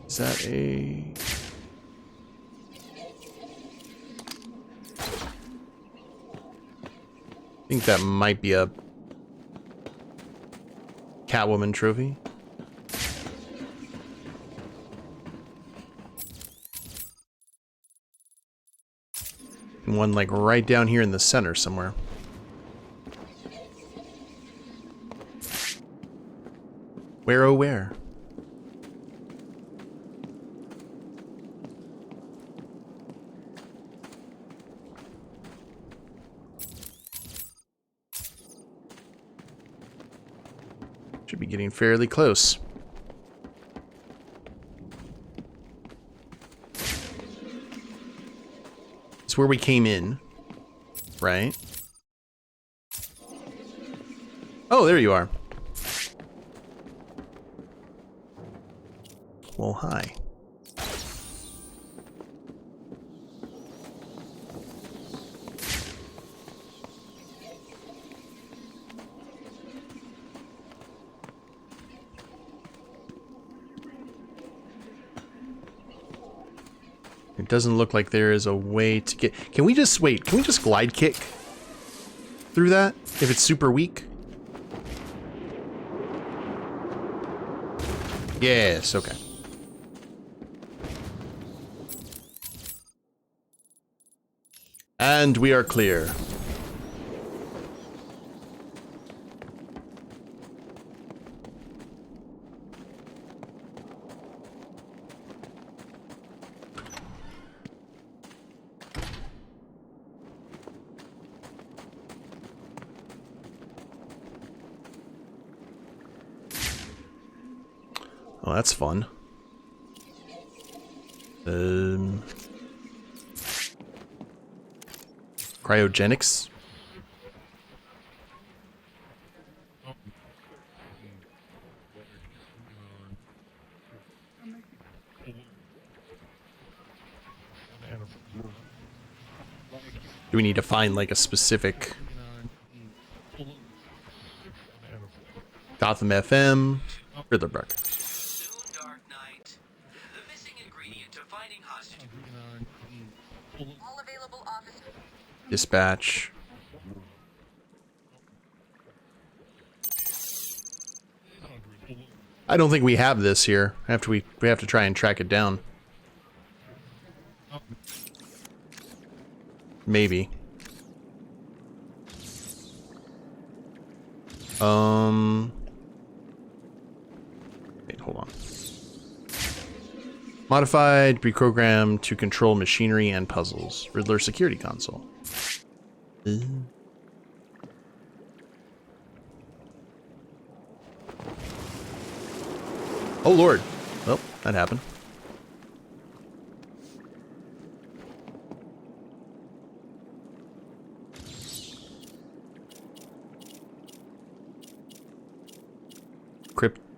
Is that a... I think that might be a Catwoman trophy. And one like right down here in the center somewhere. Where oh where? Should be getting fairly close. It's where we came in, right? Oh, there you are. Well, hi. It doesn't look like there is a way to get... Can we just... Wait, can we just glide kick through that if it's super weak? Yes, okay. And we are clear. Oh, that's fun. Cryogenics. Do we need to find like a specific Gotham FM? Riddler Brook. Dispatch. I don't think we have this here. We have to try and track it down. Maybe. Wait, hold on. Modified, reprogrammed to control machinery and puzzles. Riddler security console. Oh lord. Well, that happened.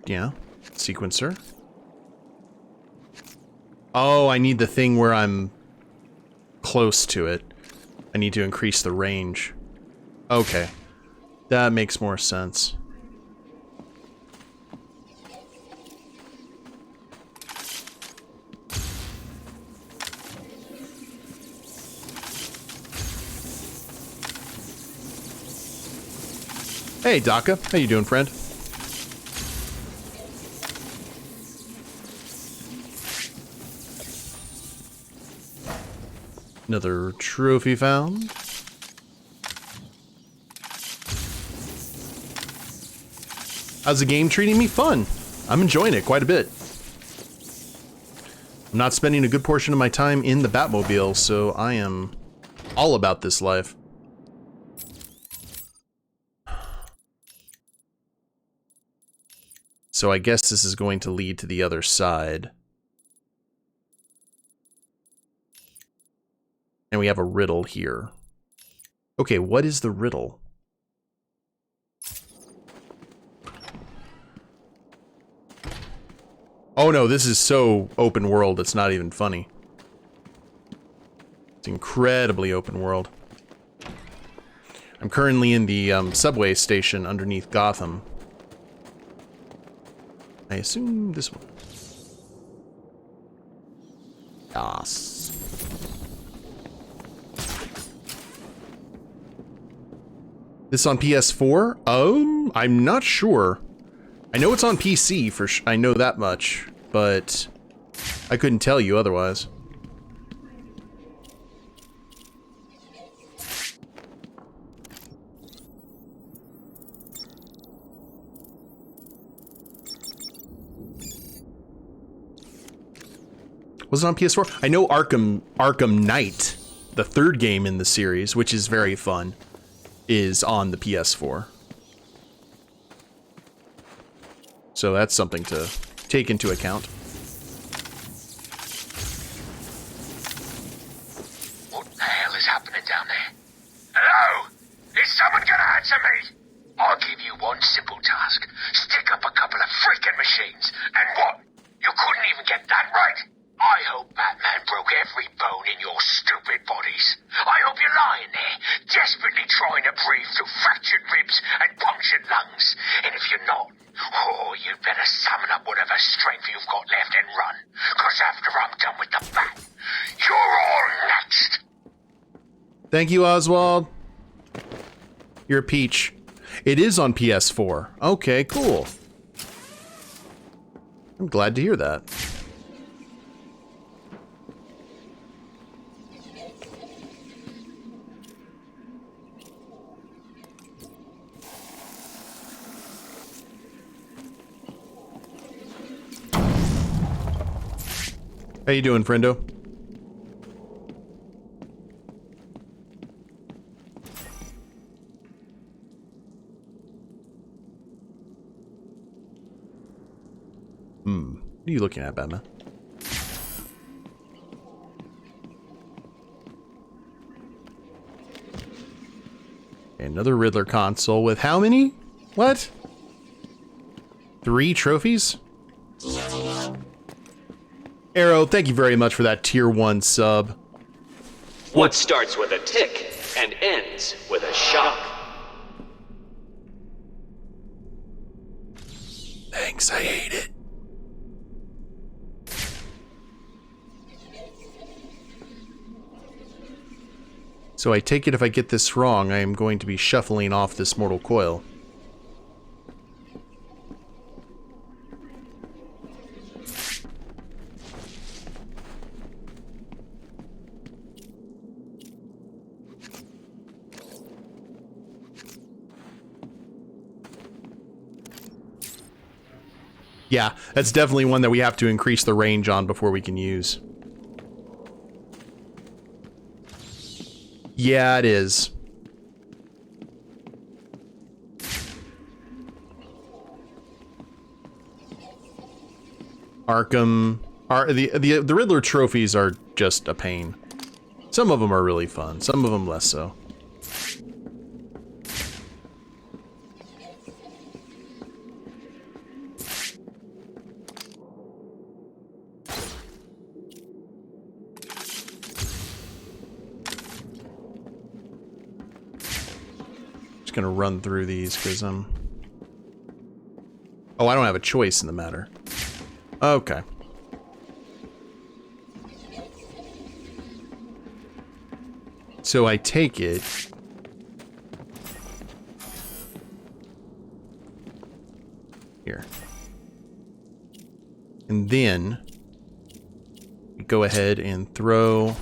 Yeah. Sequencer. Oh, I need the thing where I'm close to it. I need to increase the range. Okay. That makes more sense. Hey, Daka. How you doing, friend? Another trophy found. How's the game treating me? Fun. I'm enjoying it quite a bit. I'm not spending a good portion of my time in the Batmobile, so I am all about this life. So I guess this is going to lead to the other side. And we have a riddle here. Okay, what is the riddle? Oh no, this is so open world, it's not even funny. It's incredibly open world. I'm currently in the subway station underneath Gotham. I assume this one. Yes. This on PS4? I'm not sure. I know it's on PC for I know that much, but I couldn't tell you otherwise. Was it on PS4? I know Arkham Knight, the third game in the series, which is very fun, is on the PS4. So that's something to take into account. What the hell is happening down there? Hello? Is someone gonna answer me? I'll give you one simple task. Stick up a couple of freaking machines. And what? You couldn't even get that right? I hope Batman broke every bone in your stupid bodies. I hope you're lying there, desperately trying to breathe through fractured ribs and punctured lungs. And if you're not, oh, you'd better summon up whatever strength you've got left and run. Because after I'm done with the Bat, you're all next. Thank you, Oswald. You're a peach. It is on PS4. Okay, cool. I'm glad to hear that. How you doing, friendo? What are you looking at, Batman? Another Riddler console with how many? What? 3 trophies? Arrow, thank you very much for that tier 1 sub. What starts with a tick and ends with a shock? Thanks, I hate it. So I take it if I get this wrong, I am going to be shuffling off this mortal coil. Yeah, that's definitely one that we have to increase the range on before we can use. Yeah, it is. Arkham... The Riddler trophies are just a pain. Some of them are really fun, some of them less so. Just gonna run through these because oh, I don't have a choice in the matter. Okay. So I take it here. And then we go ahead and throw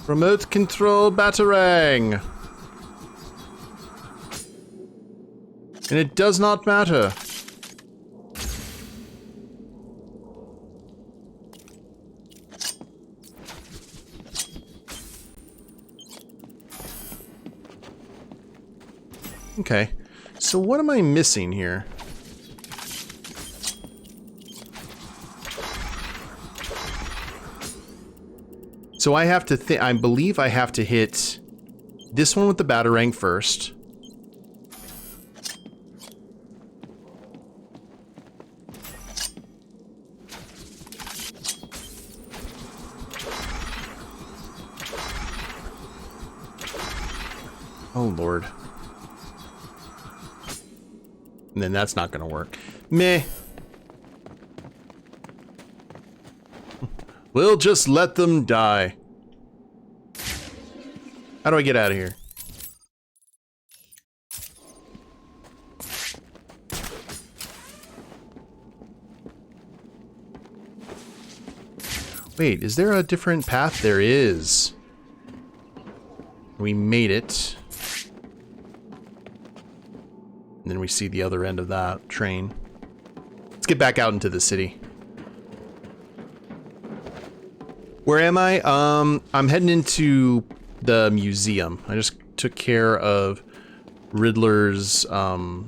remote control batarang. And it does not matter. Okay, so what am I missing here? So I have to I believe I have to hit this one with the batarang first. Oh, Lord. And then that's not gonna work. Meh. We'll just let them die. How do I get out of here? Wait, is there a different path? There is. We made it. And then we see the other end of that train. Let's get back out into the city. Where am I? I'm heading into the museum. I just took care of Riddler's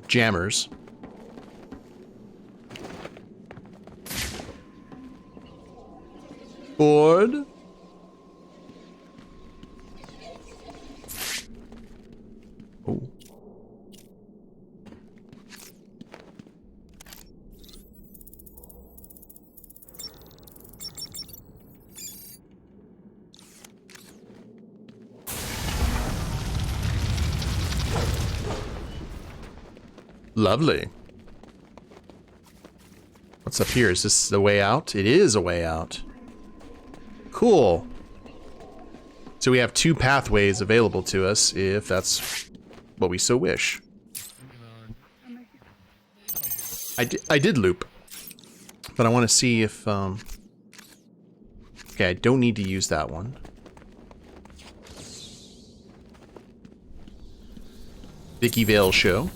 jammers. Bored? Oh. Lovely. What's up here? Is this the way out? It is a way out. Cool. So we have two pathways available to us if that's what we so wish. I did loop. But I want to see if... Okay, I don't need to use that one. Vicky Vale Show.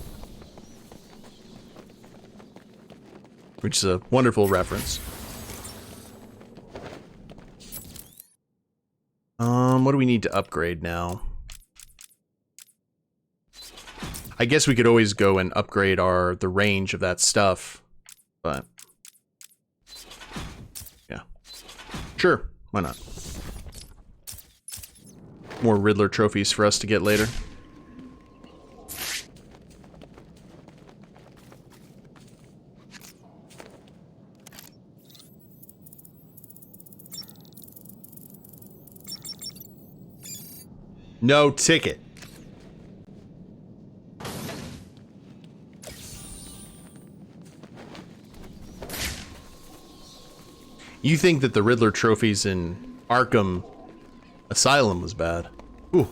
Which is a wonderful reference. What do we need to upgrade now? I guess we could always go and upgrade the range of that stuff, but yeah. Sure, why not? More Riddler trophies for us to get later. No ticket. You think that the Riddler trophies in Arkham Asylum was bad? Ooh.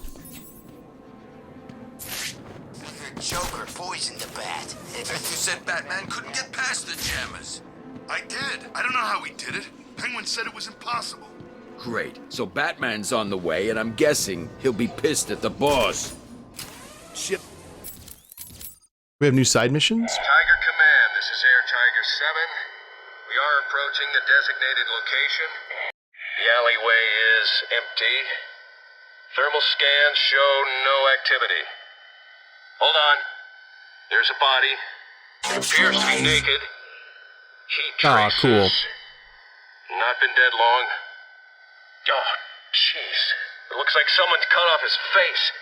The Joker poisoned the bat. You said Batman couldn't get past the jammers. I did. I don't know how he did it. Penguin said it was impossible. Great. So Batman's on the way, and I'm guessing he'll be pissed at the boss. Shit. We have new side missions? Tiger Command, this is Air Tiger 7. We are approaching the designated location. The alleyway is empty. Thermal scans show no activity. Hold on. There's a body. It appears to be naked. Heat traces. Cool. Not been dead long. Oh, jeez. It looks like someone's cut off his face.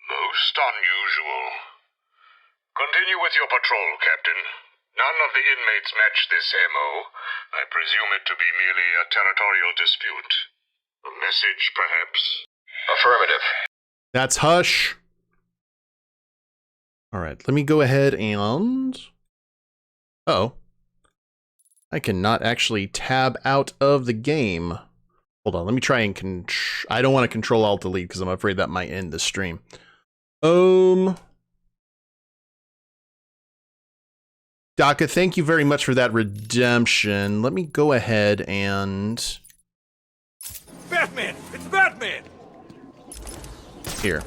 Most unusual. Continue with your patrol, Captain. None of the inmates match this MO. I presume it to be merely a territorial dispute. A message, perhaps? Affirmative. That's hush. All right, let me go ahead and... Oh. I cannot actually tab out of the game. Hold on, let me try and I don't want to Control-Alt-Delete because I'm afraid that might end the stream. Daka, thank you very much for that redemption. Let me go ahead and... Batman! It's Batman! Here.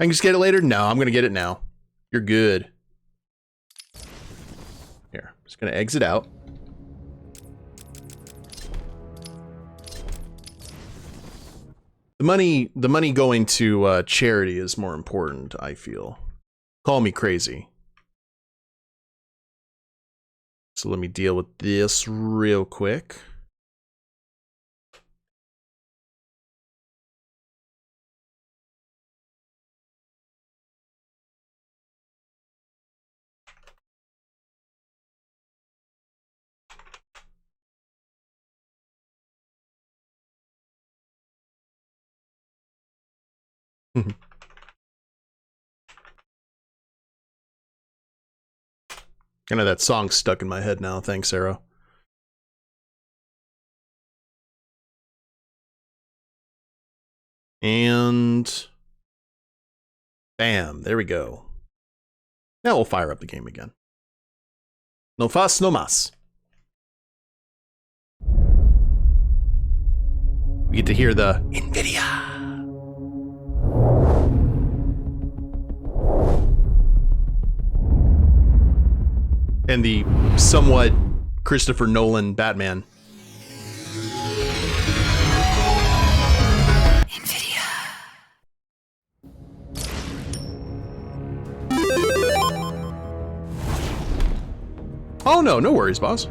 I can just get it later? No, I'm going to get it now. You're good. Here, I'm just going to exit out. The money going to charity is more important, I feel. Call me crazy. So let me deal with this real quick. Kind of that song stuck in my head now. Thanks, Arrow. And bam, there we go. Now we'll fire up the game again. No fuss, no mas. We get to hear the NVIDIA. And the somewhat Christopher Nolan Batman. NVIDIA. Oh no, no worries, boss.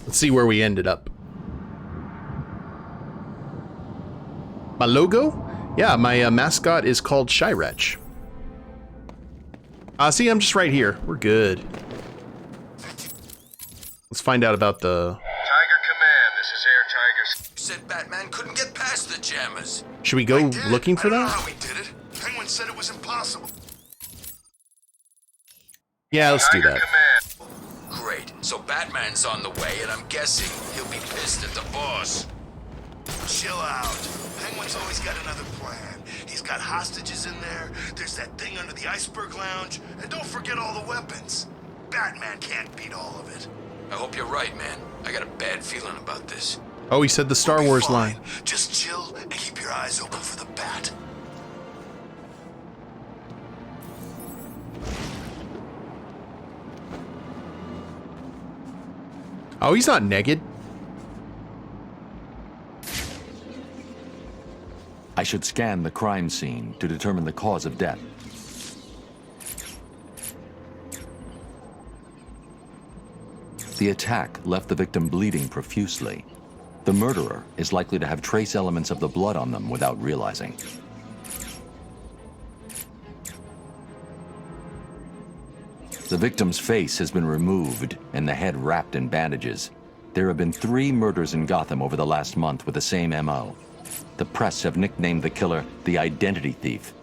Let's see where we ended up. My logo? Yeah, my mascot is called Wretch. See, I'm just right here. We're good. Let's find out about the... Tiger Command, this is Air Tigers. You said Batman couldn't get past the jammers. Should we go looking for I don't know that? how he did it. Penguin said it was impossible. Yeah, let's do that. Great. So Batman's on the way, and I'm guessing he'll be pissed at the boss. Chill out. Penguin's always got another plan. He's got hostages in there. There's that thing under the iceberg lounge. And don't forget all the weapons. Batman can't beat all of it. I hope you're right, man. I got a bad feeling about this. Oh, he said the Star Wars line. Just chill and keep your eyes open for the bat. Oh, he's not naked. I should scan the crime scene to determine the cause of death. The attack left the victim bleeding profusely. The murderer is likely to have trace elements of the blood on them without realizing. The victim's face has been removed and the head wrapped in bandages. There have been 3 murders in Gotham over the last month with the same MO. The press have nicknamed the killer the Identity Thief.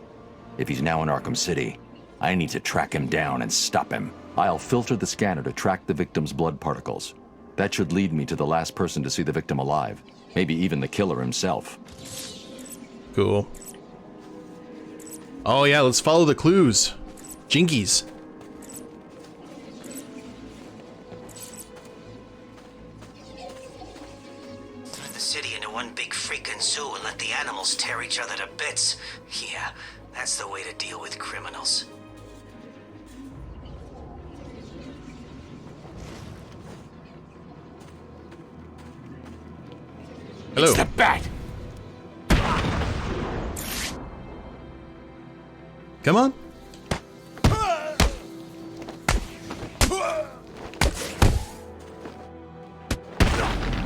If he's now in Arkham City, I need to track him down and stop him. I'll filter the scanner to track the victim's blood particles. That should lead me to the last person to see the victim alive. Maybe even the killer himself. Cool. Oh yeah, let's follow the clues. Jinkies. The city into one big freaking zoo and let the animals tear each other to bits. Yeah, that's the way to deal with criminals. Hello. It's the Bat! Come on.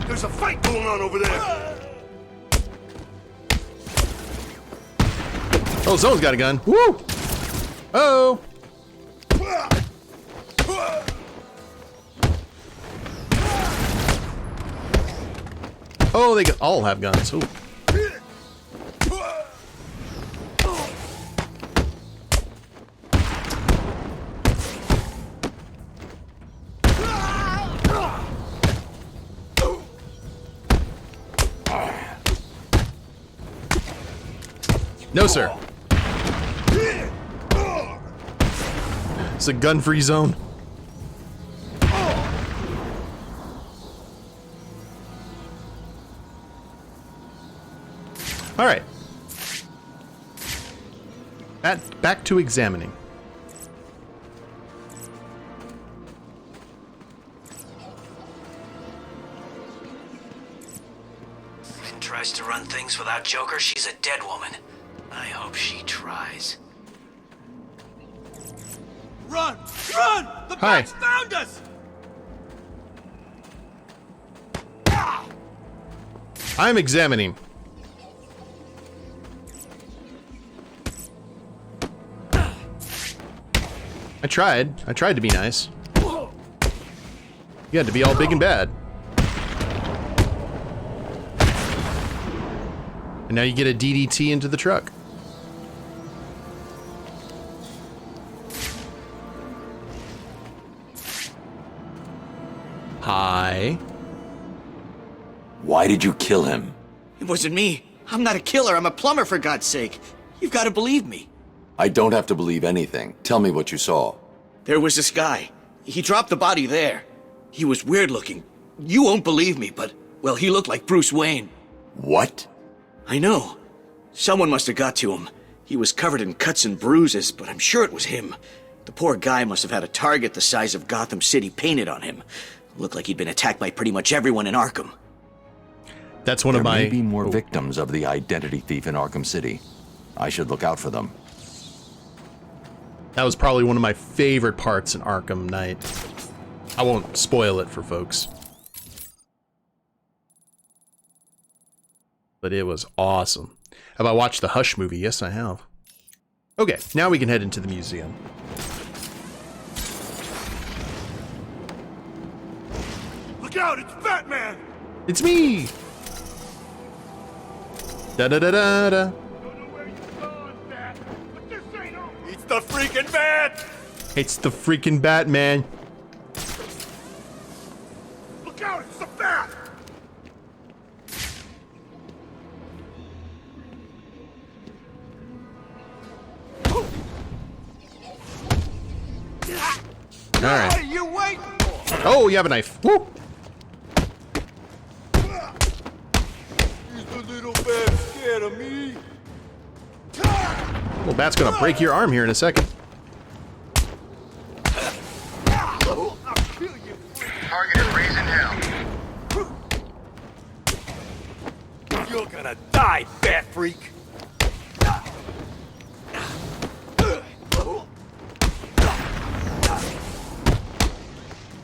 There's a fight going on over there. Oh, someone's got a gun. Woo! Oh! Oh, they all have guns. Ooh. No, sir. It's a gun-free zone. All right. Back to examining. Finn tries to run things without Joker. She's a dead woman. I hope she tries. Run! Run! The Hi. Bats found us! I'm examining. I tried to be nice. You had to be all big and bad. And now you get a DDT into the truck. Hi. Why did you kill him? It wasn't me. I'm not a killer. I'm a plumber, for God's sake. You've got to believe me. I don't have to believe anything. Tell me what you saw. There was this guy. He dropped the body there. He was weird looking. You won't believe me, but, well, he looked like Bruce Wayne. What? I know. Someone must have got to him. He was covered in cuts and bruises, but I'm sure it was him. The poor guy must have had a target the size of Gotham City painted on him. Looked like he'd been attacked by pretty much everyone in Arkham. That's one of my... There may be more victims of the identity thief in Arkham City. I should look out for them. That was probably one of my favorite parts in Arkham Knight. I won't spoil it for folks. But it was awesome. Have I watched the Hush movie? Yes, I have. Okay, now we can head into the museum. Look out, it's Batman! It's me! Da-da-da-da-da. It's the freaking Bat! It's the freaking Batman. Look out, it's the Bat! All right. What are you waiting for? Oh, you have a knife. Woo! Is the little Bat scared of me? Well, Bat's gonna break your arm here in a second. Target is raising hell. You're gonna die, Bat Freak!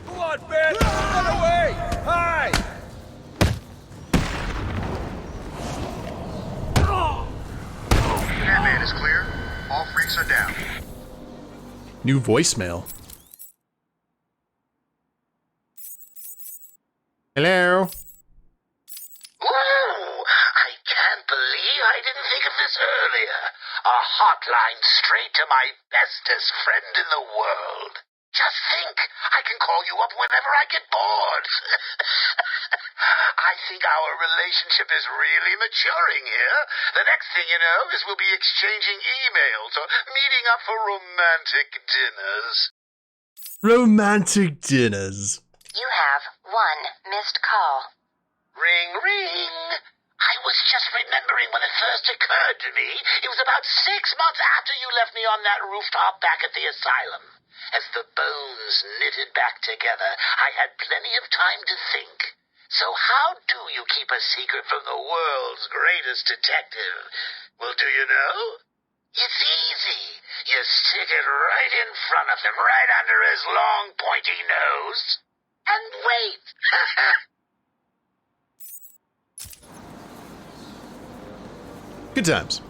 Come on, Bat! Run away! Hi! Batman is clear. All freaks are down. New voicemail. Hello? Ooh, I can't believe I didn't think of this earlier. A hotline straight to my bestest friend in the world. Just think, I can call you up whenever I get bored. I think our relationship is really maturing here. The next thing you know is we'll be exchanging emails or meeting up for romantic dinners. Romantic dinners. You have one missed call. Ring, ring. I was just remembering when it first occurred to me. It was about 6 months after you left me on that rooftop back at the asylum. As the bones knitted back together, I had plenty of time to think. So how do you keep a secret from the world's greatest detective? Well, do you know? It's easy. You stick it right in front of him, right under his long, pointy nose, and wait. Good times.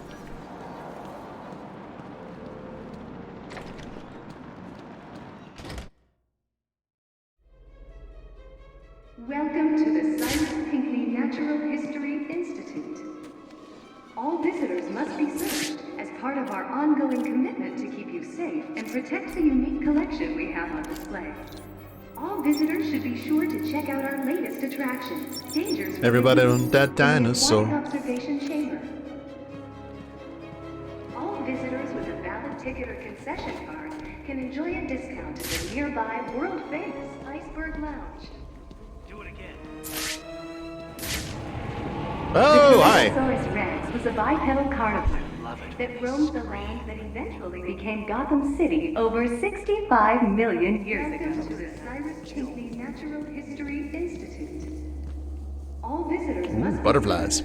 Welcome to the Cyrus Pinkley Natural History Institute. All visitors must be searched as part of our ongoing commitment to keep you safe and protect the unique collection we have on display. All visitors should be sure to check out our latest attraction, Dangers. Everybody on that dinosaur. Observation chamber. All visitors with a valid ticket or concession card can enjoy a discount at the nearby world-famous Iceberg Lounge. Do it again. Oh, hi. The Rex was a bipedal carnivore that roamed the land that eventually became Gotham City over 65 million years ago. Welcome to the Cyrus Pinkley Natural History Institute. All visitors must Butterflies.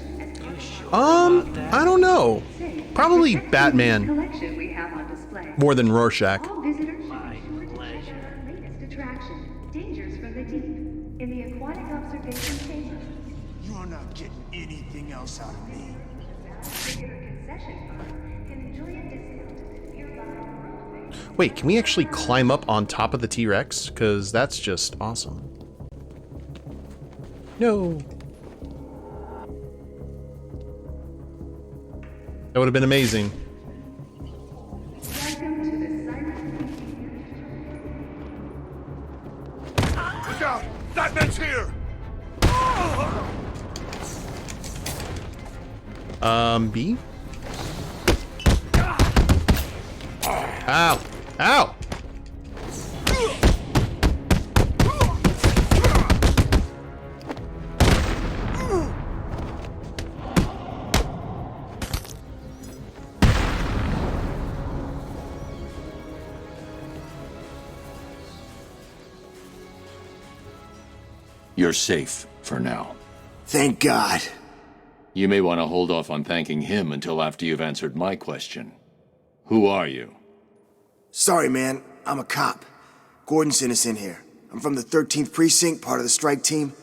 I don't know. Probably Batman collection we have on display. more than Rorschach. All visitors should be sure to check out our latest attraction, Dangers from the Deep, in the aquatic observation chamber. You're not getting anything else out of me. Wait, can we actually climb up on top of the T-Rex? Because that's just awesome. No. That would have been amazing. Look out! That man's here! B? Ow! Ow! You're safe for now. Thank God. You may want to hold off on thanking him until after you've answered my question. Who are you? Sorry, man. I'm a cop. Gordon sent us in here. I'm from the 13th Precinct, part of the strike team.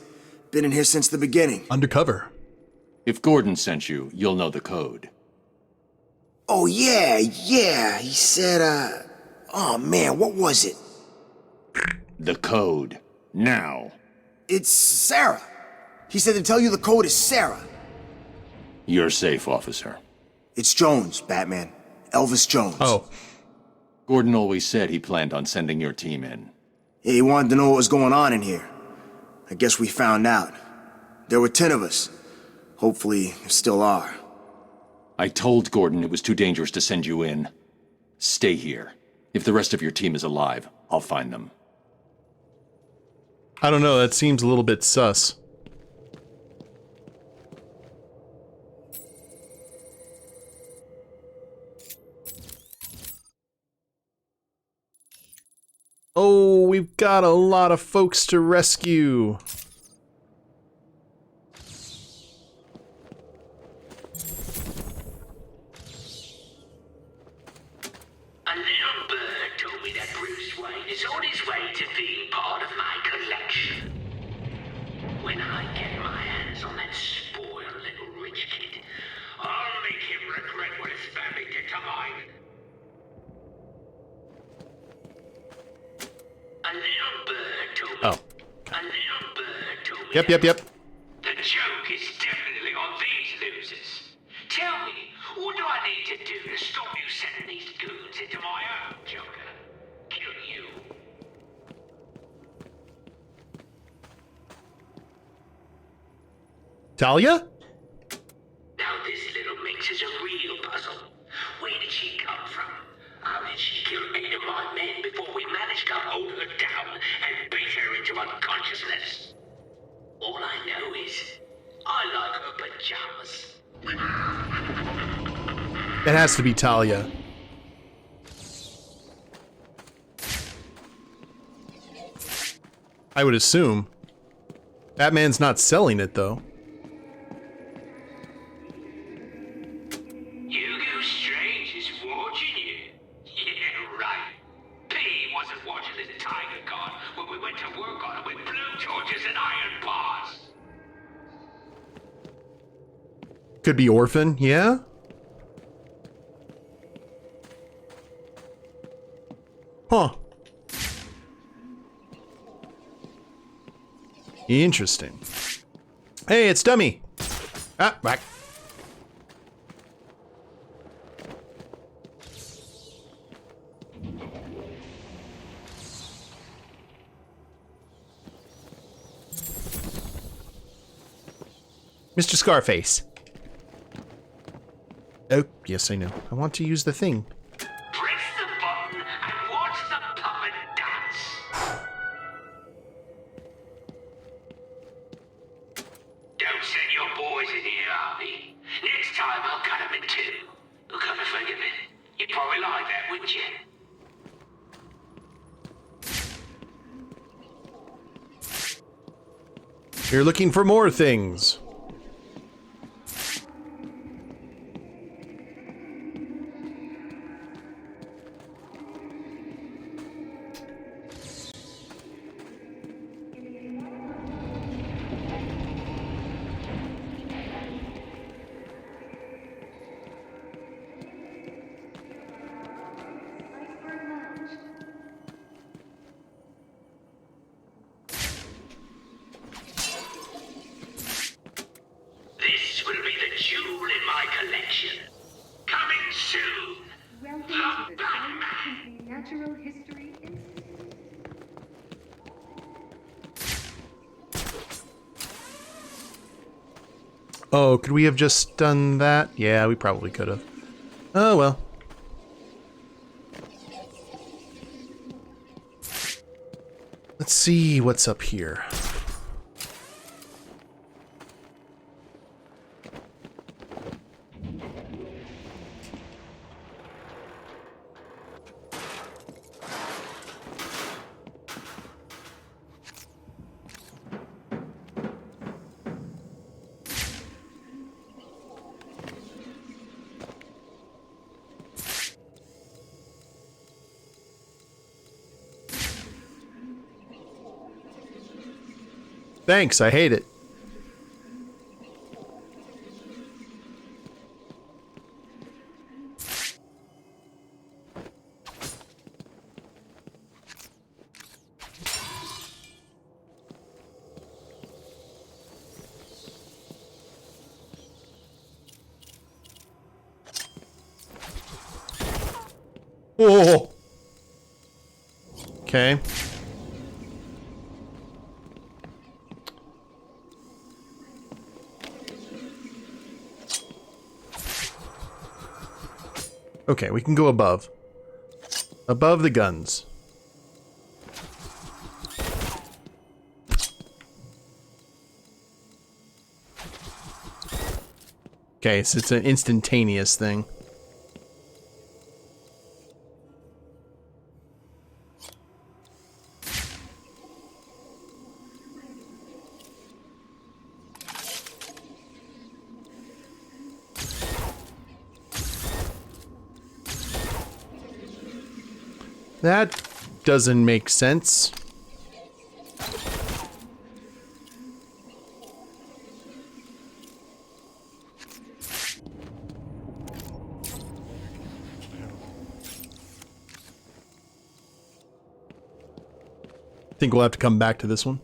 Been in here since the beginning. Undercover. If Gordon sent you, you'll know the code. Oh, yeah. He said, oh, man, what was it? The code. Now. It's Sarah. He said to tell you the code is Sarah. You're safe, officer. It's Jones, Batman. Elvis Jones. Oh. Gordon always said he planned on sending your team in. Yeah, he wanted to know what was going on in here. I guess we found out. There were 10 of us. Hopefully, there still are. I told Gordon it was too dangerous to send you in. Stay here. If the rest of your team is alive, I'll find them. I don't know, that seems a little bit sus. Oh, we've got a lot of folks to rescue. A little bird told me that Bruce Wayne is on his way to being part of my collection. When I get my hands on that spoiled little rich kid, I'll make him regret what his family did to mine. A little bird told me. Oh. A little bird told me. Yep. The joke is definitely on these losers. Tell me, what do I need to do to stop you sending these goons into my own, Joker? Kill you. Talia? Now this little minx is a real puzzle. Where did she come from? How did she kill 8 of my men before we managed to hold her down and beat her into unconsciousness? All I know is, I like her pajamas. It has to be Talia. I would assume. Batman's not selling it, though. Hugo Strange is watching you. Yeah, right. P wasn't watching this tiger guard when we went to work on it with blue torches and iron bars. Could be Orphan, yeah? Huh. Interesting. Hey, it's Dummy. Ah, back. Mr. Scarface. Oh, yes, I know. I want to use the thing. Press the button and watch the puppet dance. Don't send your boys in here, Harvey. Next time I'll cut them in two. Look, come to think of it, you'd probably like that, wouldn't you? You're looking for more things. This will be the jewel in my collection. Coming soon. Welcome to the Science Simply Natural History Institute. Oh, could we have just done that? Yeah, we probably could have. Oh, well. Let's see what's up here. Thanks, I hate it. Oh. Okay. Okay, we can go above. Above the guns. Okay, so it's an instantaneous thing. That doesn't make sense. I think we'll have to come back to this one.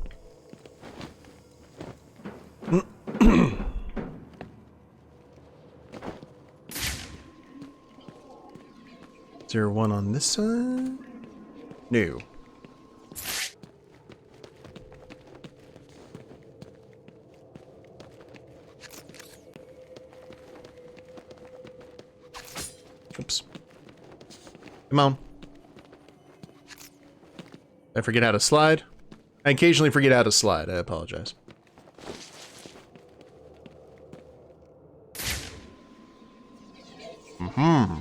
Is there one on this side? No. Oops. Come on. I forget how to slide. I occasionally forget how to slide. I apologize. Mm-hmm.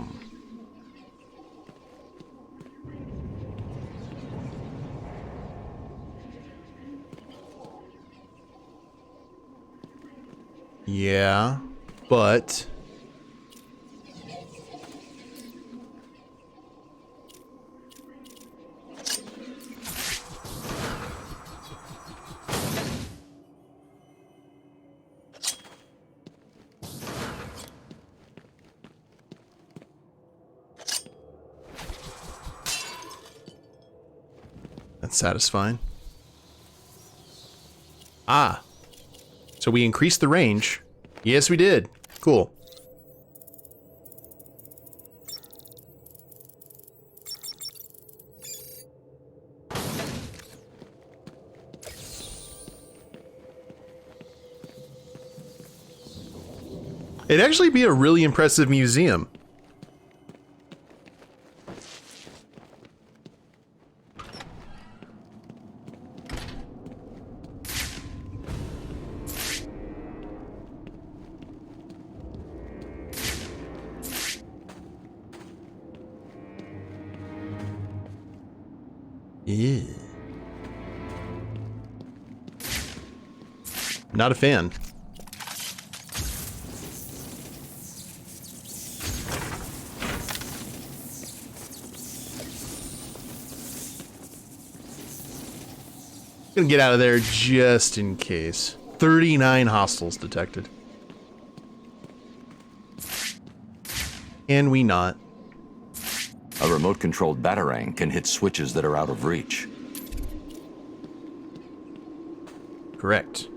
Yeah, but... That's satisfying. Ah. So we increased the range. Yes, we did. Cool. It'd actually be a really impressive museum. Yeah. Not a fan. Gonna get out of there just in case. 39 hostiles detected. Can we not? A remote-controlled batarang can hit switches that are out of reach. Correct.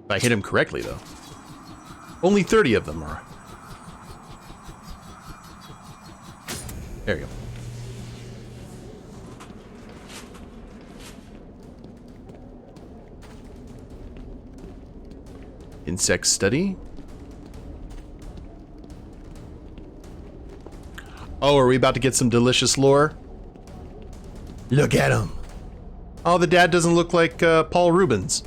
If I hit him correctly, though. Only 30 of them are. There you go. Insect study. Oh, are we about to get some delicious lore? Look at him. Oh, the dad doesn't look like Paul Rubens.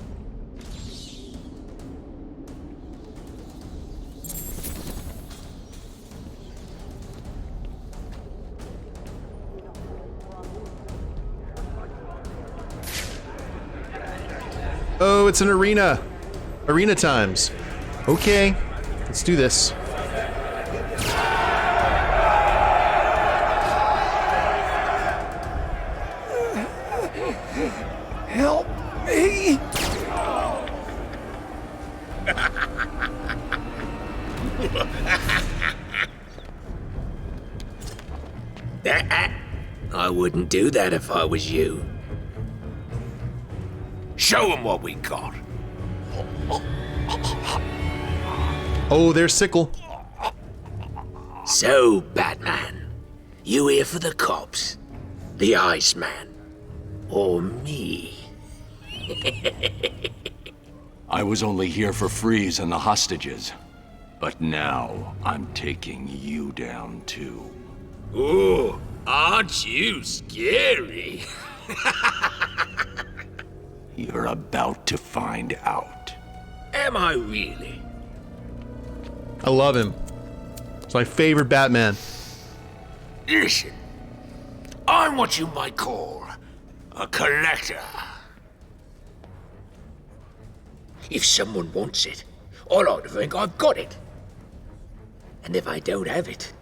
Oh, it's an arena. Arena times. Okay, let's do this. Help me! I wouldn't do that if I was you. Show them what we got. Oh, there's Sickle. So, Batman, you here for the cops, the Iceman, or me? I was only here for Freeze and the hostages. But now, I'm taking you down too. Ooh, aren't you scary? You're about to find out. Am I really? I love him. It's my favorite Batman. Listen, I'm what you might call a collector. If someone wants it, I like to think I've got it. And if I don't have it,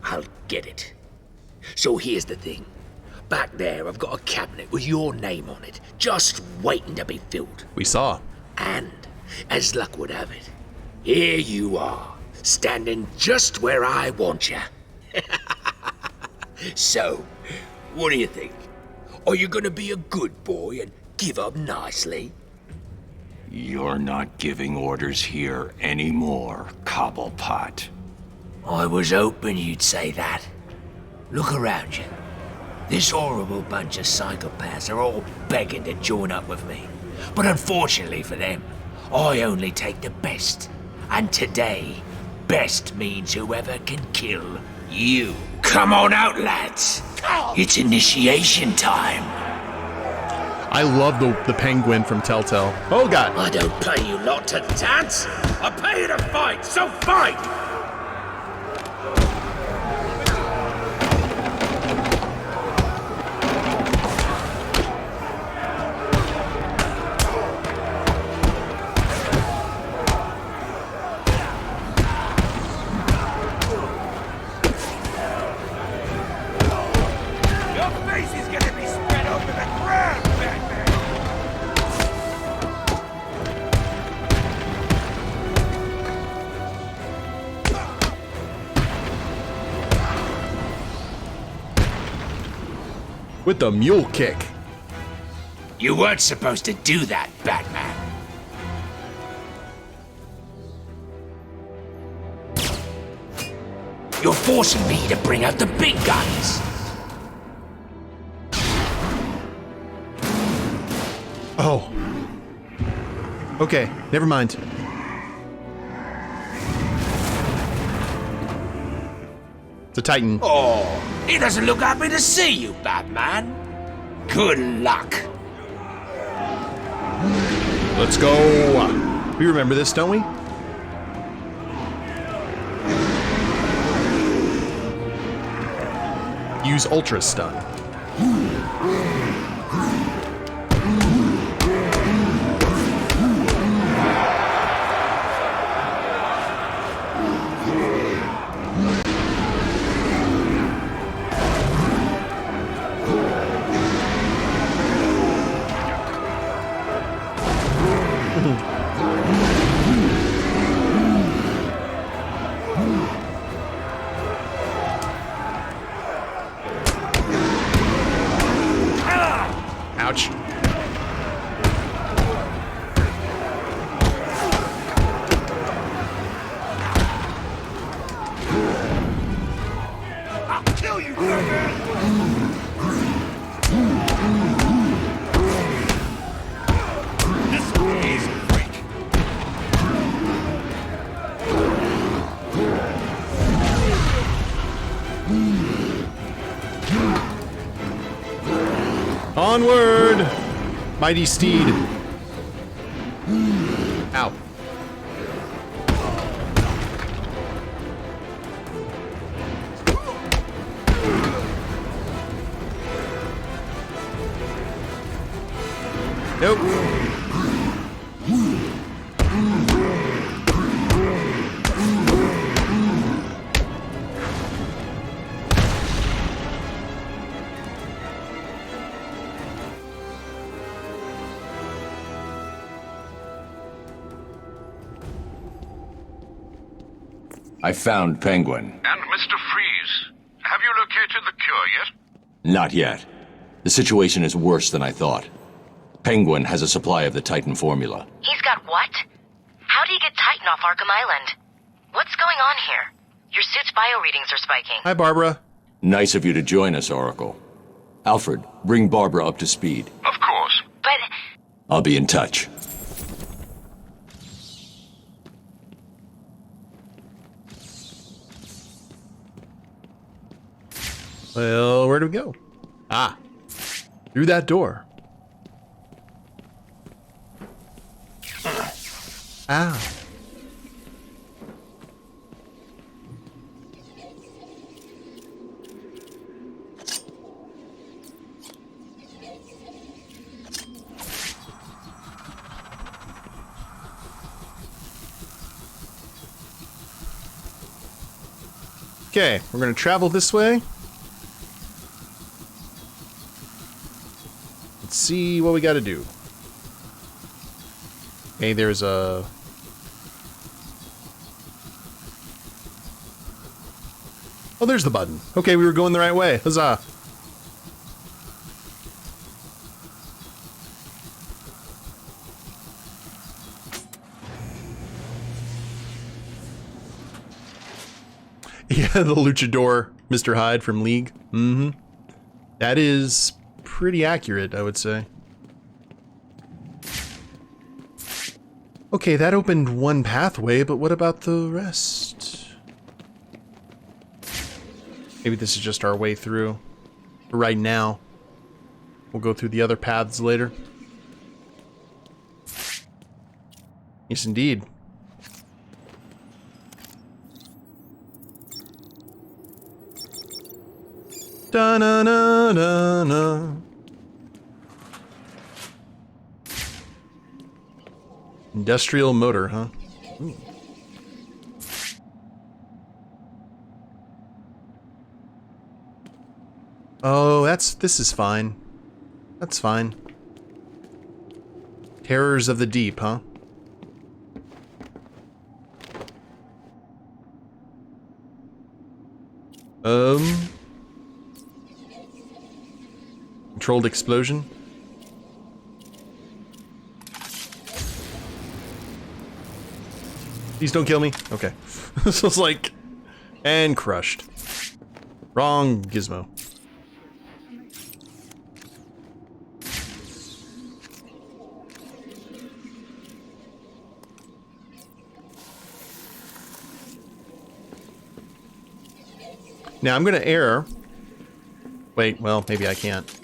I'll get it. So here's the thing. Back there, I've got a cabinet with your name on it, just waiting to be filled. We saw. And, as luck would have it, here you are, standing just where I want you. So, what do you think? Are you gonna be a good boy and give up nicely? You're not giving orders here anymore, Cobblepot. I was hoping you'd say that. Look around you. This horrible bunch of psychopaths are all begging to join up with me. But unfortunately for them, I only take the best. And today, best means whoever can kill you. Come on out, lads. It's initiation time. I love the penguin from Telltale. Oh, God. I don't pay you lot to dance. I pay you to fight, so fight! With the mule kick. You weren't supposed to do that, Batman. You're forcing me to bring out the big guns. Oh. Okay, never mind. It's a Titan. Oh, he doesn't look happy to see you, Batman. Good luck. Let's go. We remember this, don't we? Use Ultra Stun. Ouch. I'll kill you, Batman! This one is a freak. Onward! Mighty steed. Ow. Nope. I found Penguin. And Mr. Freeze, have you located the cure yet? Not yet. The situation is worse than I thought. Penguin has a supply of the Titan formula. He's got what? How do you get Titan off Arkham Island? What's going on here? Your suit's bio readings are spiking. Hi, Barbara. Nice of you to join us, Oracle. Alfred, bring Barbara up to speed. Of course. But... I'll be in touch. Well, where do we go? Ah, through that door. Ow. Okay, we're gonna travel this way. Let's see what we gotta do. Okay, there's a... Oh, there's the button. Okay, we were going the right way. Huzzah. Yeah, the luchador, Mr. Hyde from League. Mm-hmm. That is pretty accurate, I would say. Okay, that opened one pathway, but what about the rest? Maybe this is just our way through. For right now. We'll go through the other paths later. Yes, indeed. Da-na-na-na-na. Industrial motor, huh? Ooh. Oh, this is fine. That's fine. Terrors of the deep, huh? Controlled explosion. Please don't kill me. Okay. So it's like... And crushed. Wrong gizmo. Now I'm gonna err. Wait, well, maybe I can't.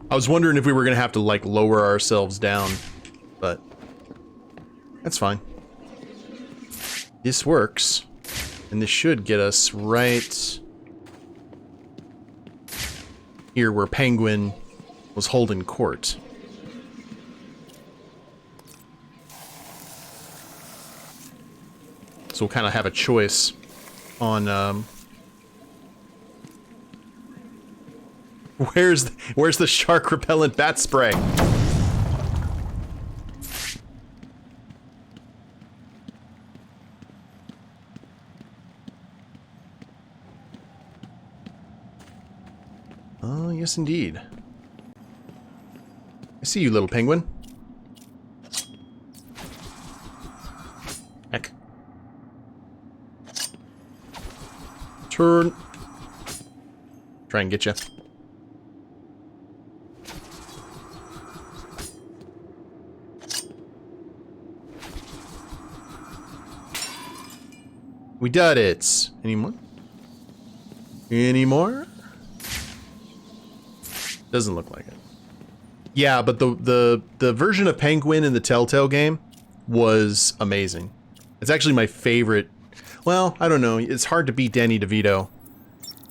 I was wondering if we were gonna have to, like, lower ourselves down, but that's fine. This works, and this should get us right here where Penguin was holding court. So we'll kind of have a choice on where's the shark repellent bat spray? Oh, yes indeed. I see you, little penguin. Heck. Turn. Try and get you. We did it. Any more? Any more? Doesn't look like it. Yeah, but the version of Penguin in the Telltale game was amazing. It's actually my favorite. Well, I don't know. It's hard to beat Danny DeVito,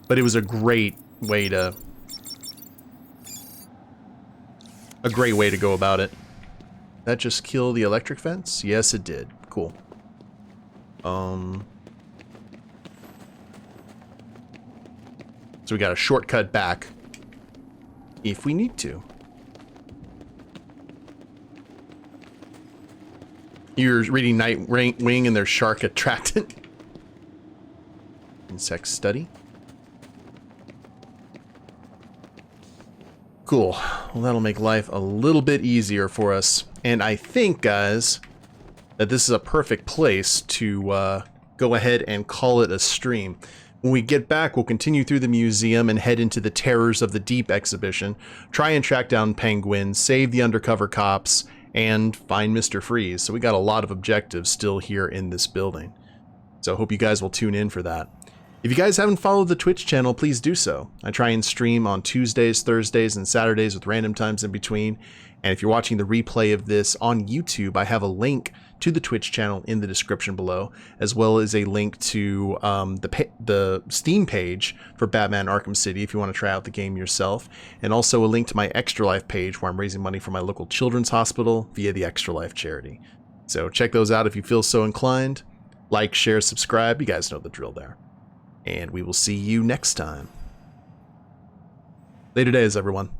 but it was a great way to go about it. That just kill the electric fence? Yes, it did. Cool. So we got a shortcut back if we need to. You're reading Nightwing and their shark attractant. Insect study. Cool. Well, that'll make life a little bit easier for us. And I think, guys, that this is a perfect place to go ahead and call it a stream. When we get back, we'll continue through the museum and head into the Terrors of the Deep exhibition, try and track down Penguin, save the undercover cops, and find Mr. Freeze. So we got a lot of objectives still here in this building. So I hope you guys will tune in for that. If you guys haven't followed the Twitch channel, please do so. I try and stream on Tuesdays, Thursdays, and Saturdays with random times in between. And if you're watching the replay of this on YouTube, I have a link to the Twitch channel in the description below, as well as a link to the Steam page for Batman Arkham City if you want to try out the game yourself, and also a link to my Extra Life page where I'm raising money for my local children's hospital via the Extra Life charity. So check those out if you feel so inclined. Like, share, subscribe. You guys know the drill there. And we will see you next time. Later days, everyone.